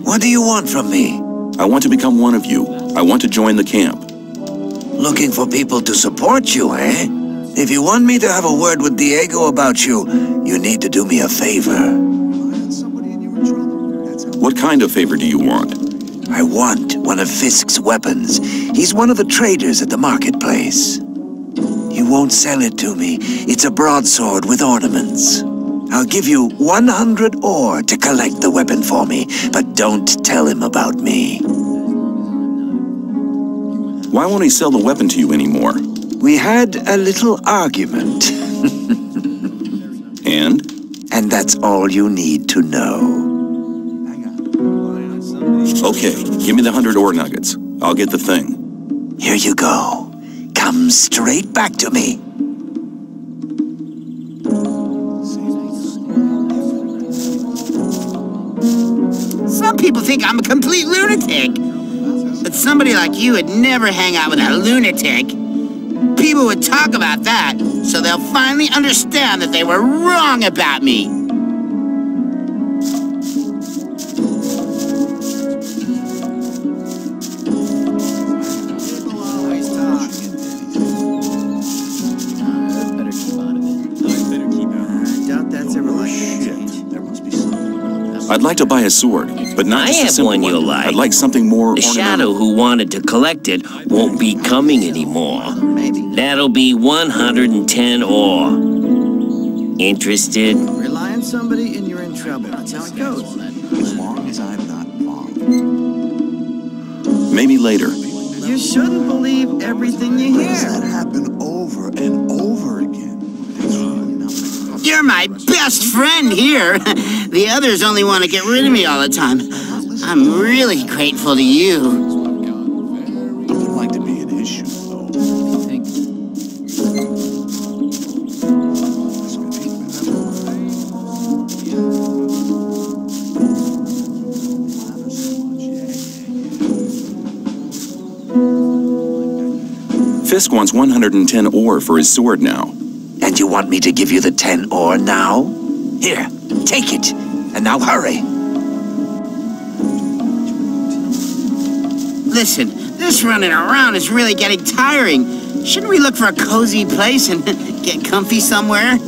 What do you want from me? I want to become one of you. I want to join the camp. Looking for people to support you, eh? If you want me to have a word with Diego about you, you need to do me a favor. What kind of favor do you want? I want one of Fisk's weapons. He's one of the traders at the marketplace. He won't sell it to me. It's a broadsword with ornaments. I'll give you 100 ore to collect the weapon for me, but don't tell him about me. Why won't he sell the weapon to you anymore? We had a little argument. And? And that's all you need to know. Okay, give me the 100 ore nuggets. I'll get the thing. Here you go. Come straight back to me. Some people think I'm a complete lunatic. But somebody like you would never hang out with a lunatic. People would talk about that, so they'll finally understand that they were wrong about me. I'd like to buy a sword, but not just a simple one you'll like. I'd like something more The ornamental. Shadow who wanted to collect it won't be coming anymore. That'll be 110 ore. Interested? Rely on somebody and you're in trouble. That's how it goes. As long as I'm not involved. Maybe later. You shouldn't believe everything you hear. That happen over and over again. You're my best friend here. The others only want to get rid of me all the time. I'm really grateful to you. I would like to be in his shoes, though. Fisk wants 110 ore for his sword now. And you want me to give you the 10 ore now? Here, take it. And now hurry. Listen, this running around is really getting tiring. Shouldn't we look for a cozy place and get comfy somewhere?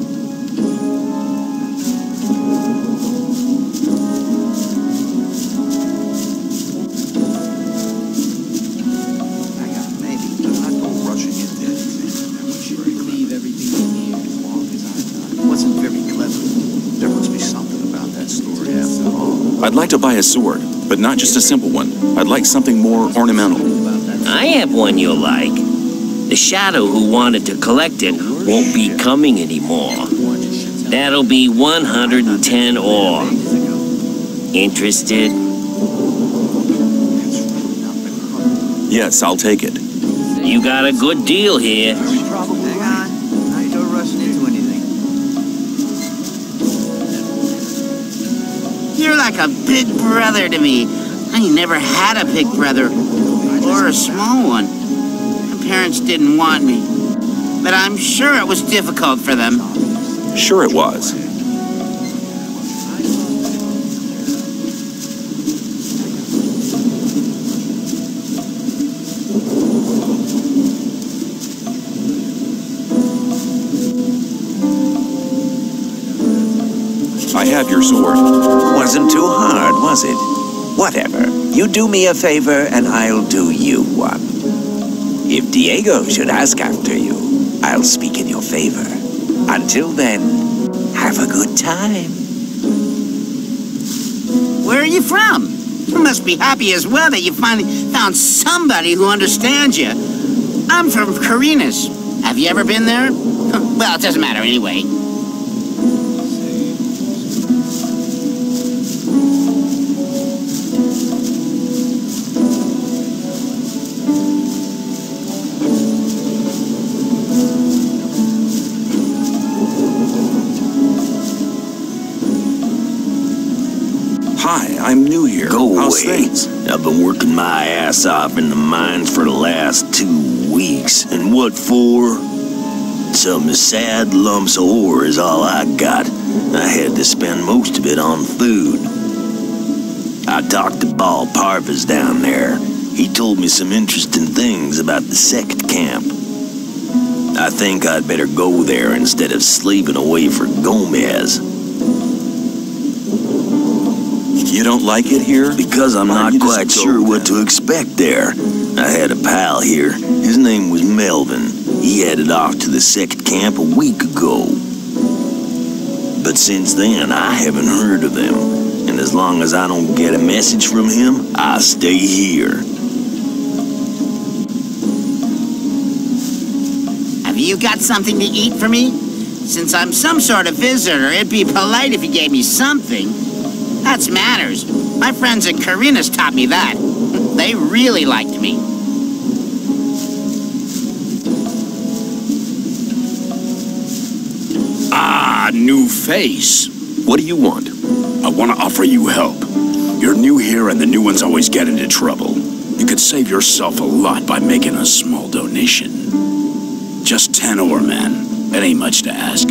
I'd like to buy a sword, but not just a simple one. I'd like something more ornamental. I have one you'll like. The Shadow who wanted to collect it won't be coming anymore. That'll be 110 ore. Interested? Yes, I'll take it. You got a good deal here. Hang on. Now you're rushing into anything. You're like a big brother to me. I never had a big brother. Or a small one. My parents didn't want me. But I'm sure it was difficult for them. Sure it was. I have your sword. Wasn't too hard, was it? Whatever. You do me a favor, and I'll do you one. If Diego should ask after you, I'll speak in your favor. Until then, have a good time. Where are you from? You must be happy as well that you finally found somebody who understands you. I'm from Carinas. Have you ever been there? Well, it doesn't matter anyway. Hi, I'm new here. Go How's away. things? I've been working my ass off in the mines for the last 2 weeks. And what for? Some sad lumps of ore is all I got. I had to spend most of it on food. I talked to Ball Parvis down there. He told me some interesting things about the second camp. I think I'd better go there instead of slaving away for Gomez. You don't like it here? Because I'm not quite sure what to expect there. I had a pal here. His name was Melvin. He headed off to the second camp a week ago. But since then, I haven't heard of him. And as long as I don't get a message from him, I'll stay here. Have you got something to eat for me? Since I'm some sort of visitor, it'd be polite if you gave me something. That's manners. My friends at Carina's taught me that. They really liked me. Ah, new face. What do you want? I want to offer you help. You're new here and the new ones always get into trouble. You could save yourself a lot by making a small donation. Just 10 ore, man. It ain't much to ask.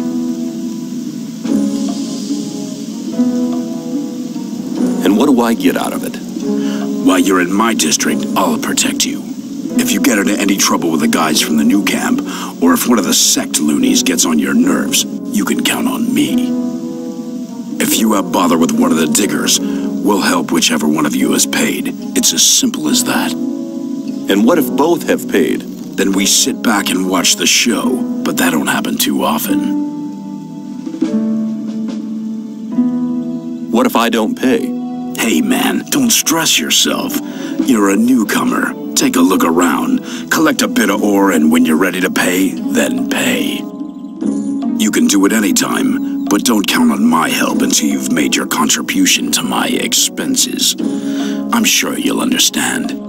And what do I get out of it? While you're in my district, I'll protect you. If you get into any trouble with the guys from the new camp, or if one of the sect loonies gets on your nerves, you can count on me. If you have bother with one of the diggers, we'll help whichever one of you is paid. It's as simple as that. And what if both have paid? Then we sit back and watch the show, but that don't happen too often. What if I don't pay? Hey man, don't stress yourself. You're a newcomer. Take a look around, collect a bit of ore, and when you're ready to pay, then pay. You can do it anytime, but don't count on my help until you've made your contribution to my expenses. I'm sure you'll understand.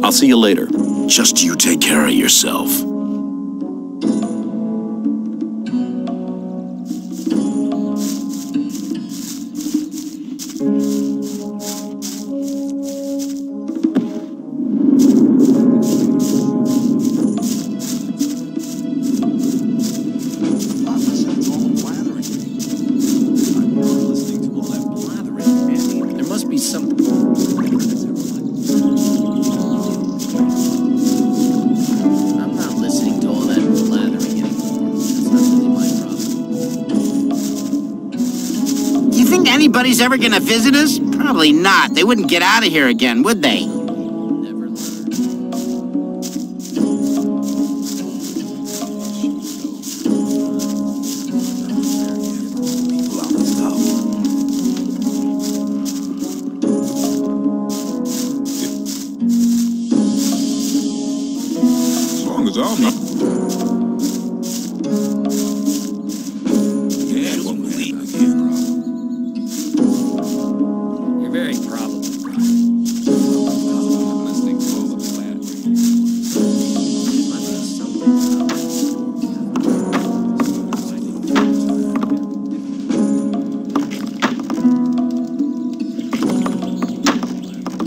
I'll see you later. Just you take care of yourself. There must be some... I'm not listening to all that blathering anymore. It's not really my problem. You think anybody's ever gonna visit us? Probably not. They wouldn't get out of here again, would they? As long as I'm not. Yeah, it won't leave again. You're very probably right. Listening to all the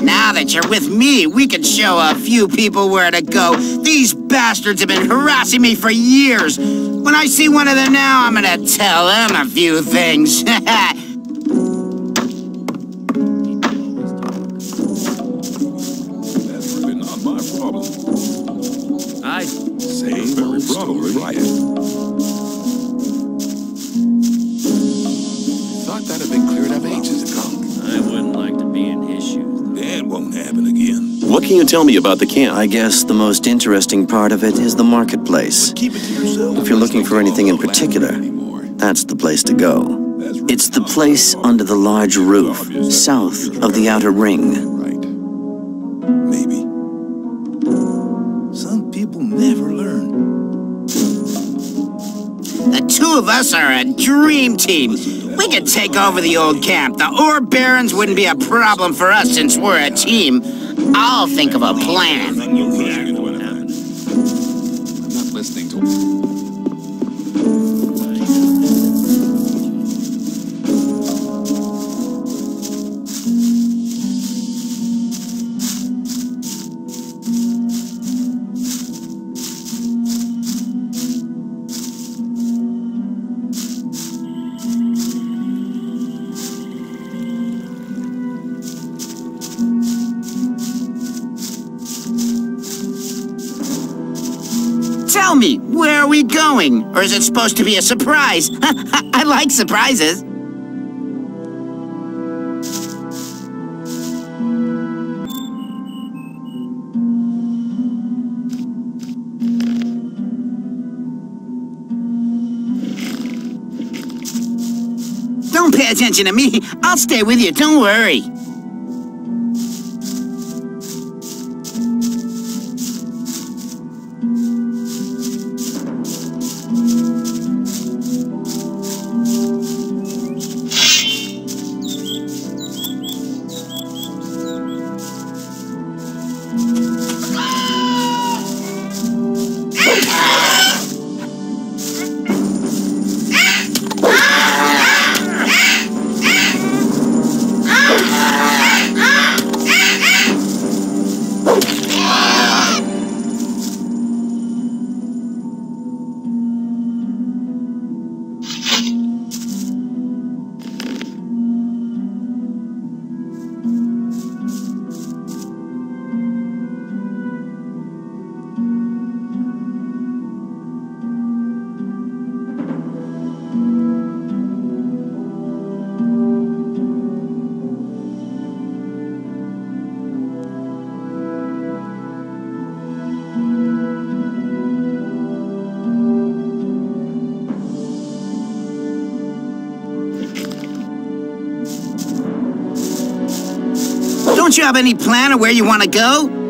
Now that you're with me, we can show a few people where to go. These bastards have been harassing me for years. When I see one of them now, I'm gonna tell them a few things. That's really not my problem. I Say very probably right. Thought that had been cleared up ages ago. I wouldn't like to be in his shoes. That won't happen again. What can you tell me about the camp? I guess the most interesting part of it is the marketplace. Keep it to yourself. If you're looking for anything in particular, that's the place to go. It's the place under the large roof, south of the outer ring. Right. Maybe. Some people never learn. The two of us are a dream team. We could take over the old camp. The ore barons wouldn't be a problem for us since we're a team. I'll think of a plan. I'm not listening to. Tell me, where are we going? Or is it supposed to be a surprise? I like surprises. pay attention to me. I'll stay with you, don't worry. Don't you have any plan of where you want to go?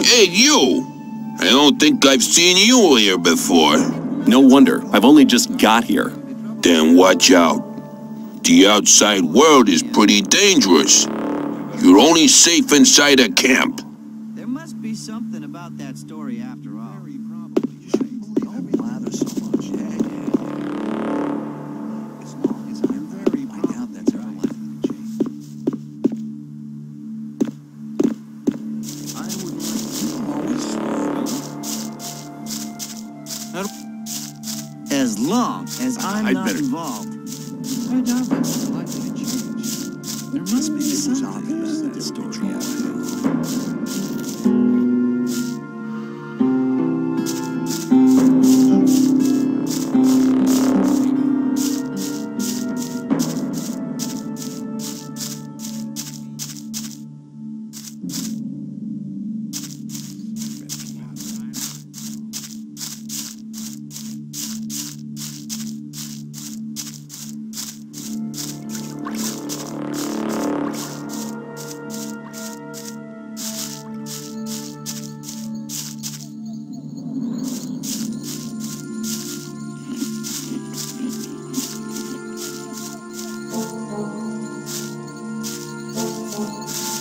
Hey, you! I don't think I've seen you here before. No wonder. I've only just got here. Then watch out. The outside world is pretty dangerous. You're only safe inside a camp. There must be something about that story after all. Don't blather so much. As long as I'm very I doubt that's ever likely to change. I would like to always. As long as I'm not involved. I doubt that's ever likely to change. There must be something about that story after all.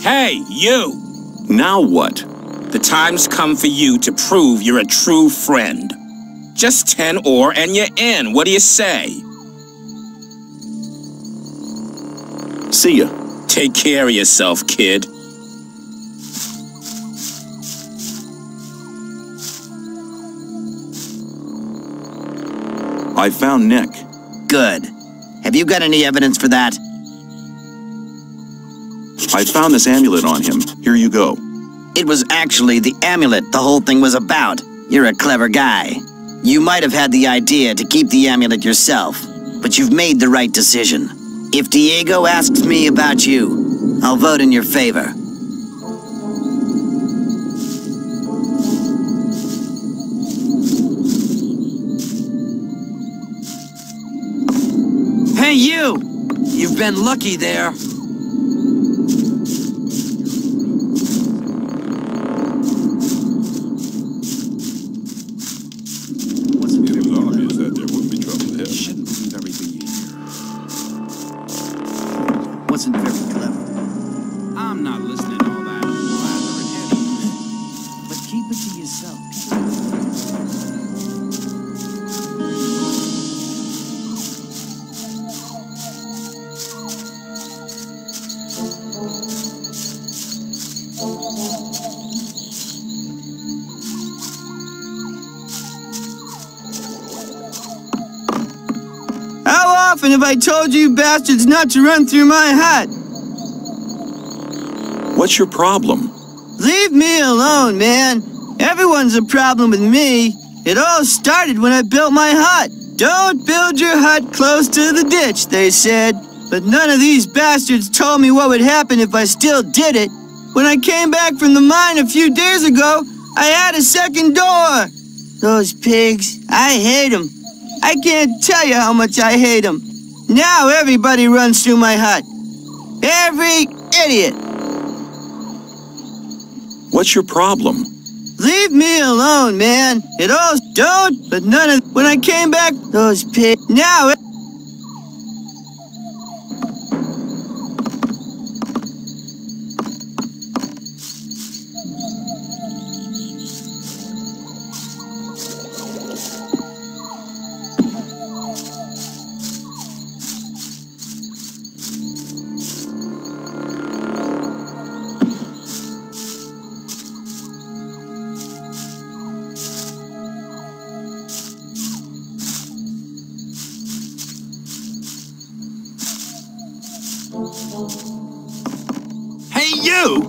Hey, you! Now what? The time's come for you to prove you're a true friend. Just 10 ore and you're in. What do you say? See ya. Take care of yourself, kid. I found Nick. Good. Have you got any evidence for that? I found this amulet on him. Here you go. It was actually the amulet the whole thing was about. You're a clever guy. You might have had the idea to keep the amulet yourself, but you've made the right decision. If Diego asks me about you, I'll vote in your favor. Hey, you! You've been lucky there. Wasn't very clever. I'm not listening to all that blathering anyway. But keep it to yourself. How often have I told you bastards not to run through my hut? What's your problem? Leave me alone, man. Everyone's a problem with me. It all started when I built my hut. Don't build your hut close to the ditch, they said. But none of these bastards told me what would happen if I still did it. When I came back from the mine a few days ago, I had a second door. Those pigs, I hate them. I can't tell you how much I hate them. Now everybody runs through my hut. Every idiot. What's your problem? Leave me alone, man. It all don't, but none of... When I came back, those pigs... Now... Hey, you!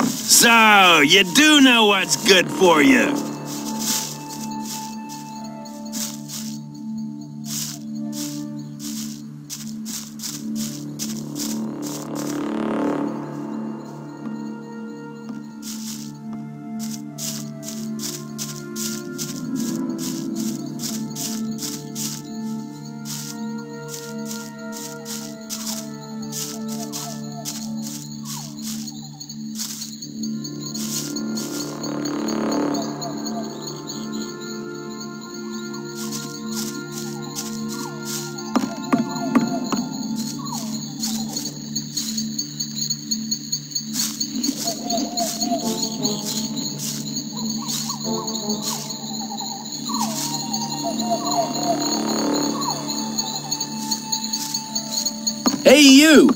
So, you do know what's good for you. Hey, you!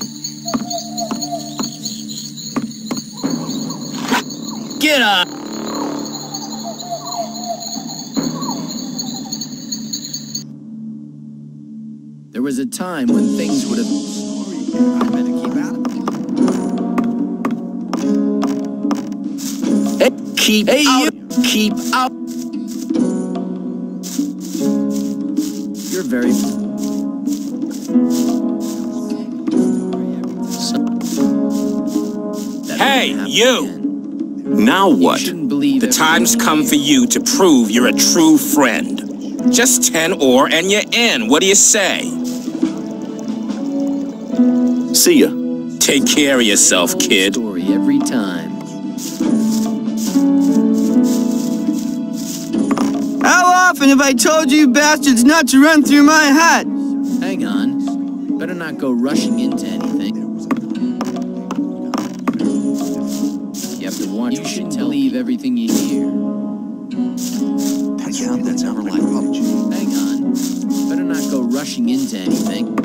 Get up! There was a time when things would have... I better keep out of it. Hey, you! Keep out! You're very... Hey, you! Now what? The time's come for you to prove you're a true friend. Just 10 ore and you're in. What do you say? See ya. Take care of yourself, kid. Story every time. How often have I told you bastards not to run through my hut? Hang on. Better not go rushing into anything. You have to watch. You shouldn't believe everything you hear. That's ever like PUBG. Hang on. Better not go rushing into anything.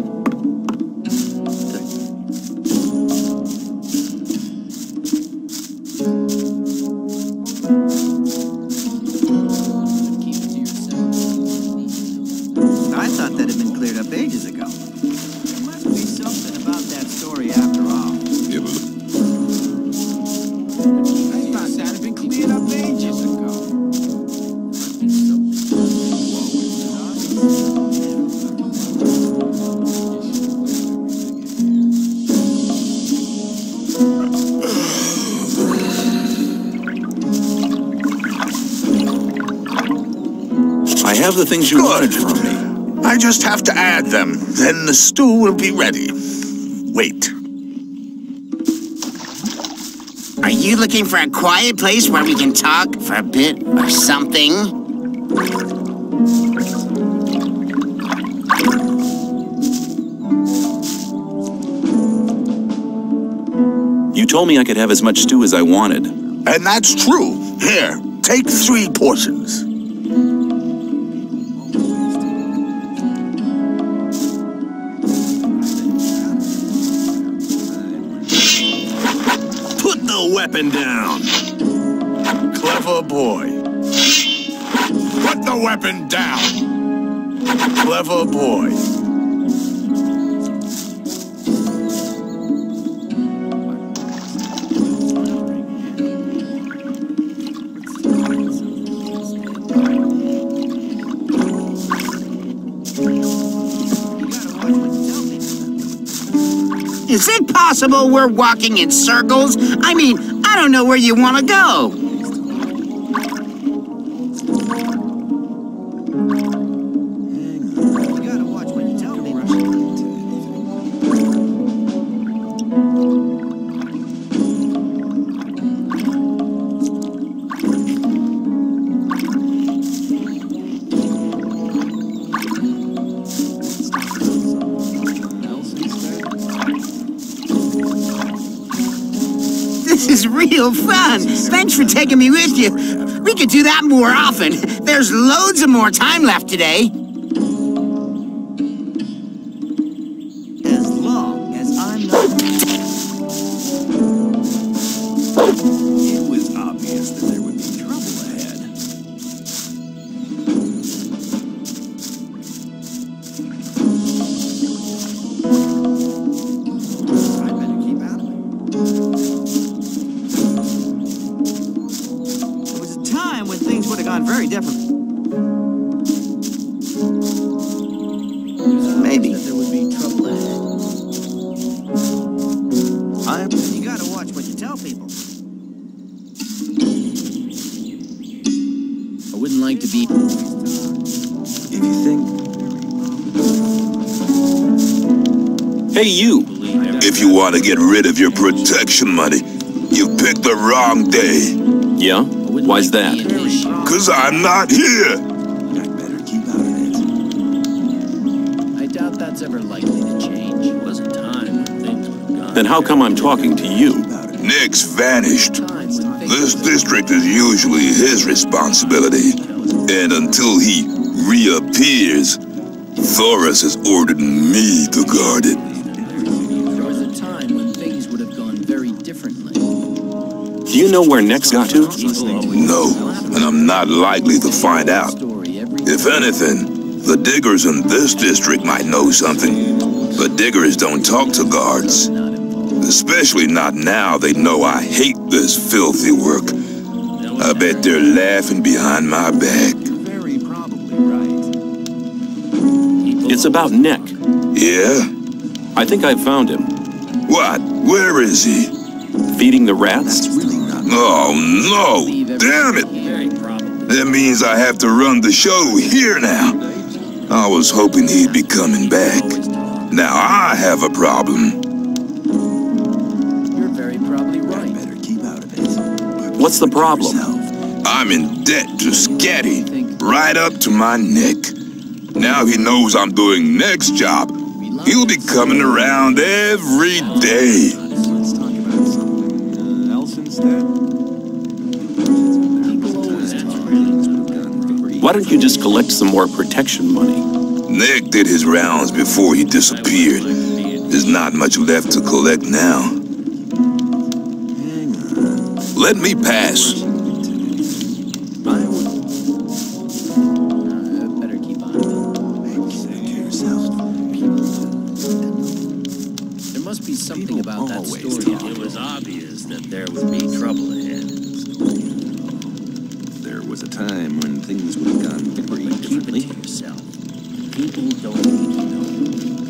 I thought that had been cleared up ages ago. There must be something about that story after all. I thought that had been cleared up ages ago. I have the things you wanted from me. I just have to add them. Then the stew will be ready. Wait. Are you looking for a quiet place where we can talk for a bit or something? You told me I could have as much stew as I wanted. And that's true. Here, take 3 portions. Put the weapon down. Clever boy. Put the weapon down! Clever boy. Is it possible we're walking in circles? I mean, I don't know where you want to go. You gotta watch what you tell me. This is real fun. Thanks for taking me with you. We could do that more often. There's loads of more time left today. As long as I'm not... It was obvious that there would be trouble ahead. I better keep out of it. There was a time when things would have gone very differently. Maybe. That there would be trouble ahead. You gotta watch what you tell people. I wouldn't like to be... If you think... Hey, you! If you want to get rid of your protection money, you picked the wrong day. Yeah? Why's that? 'Cause I'm not here. I doubt that's ever likely to change. It was a time when things would have gone... Then how come I'm talking to you? Nick's vanished. Time when things This district is usually his responsibility. And until he reappears, Thoris has ordered me to guard it. There was a time when things would have gone very differently. Do you know where Nex got to? No, and I'm not likely to find out. If anything, the diggers in this district might know something, but diggers don't talk to guards. Especially not now they know I hate this filthy work. I bet they're laughing behind my back. It's about Nick. Yeah? I think I found him. What? Where is he? Feeding the rats? Oh, no! Damn it! That means I have to run the show here now. I was hoping he'd be coming back. Now I have a problem. You're very probably right. Better keep out of it. What's the problem? I'm in debt to Scatty, right up to my neck. Now he knows I'm doing Nick's job. He'll be coming around every day. Let's talk about something else instead. Why don't you just collect some more protection money? Nick did his rounds before he disappeared. There's not much left to collect now. Let me pass. Better keep on it. There must be something about that story. It was obvious that there would be trouble ahead. There was a time when things would have gone very differently. Keep it to yourself. People don't need to know.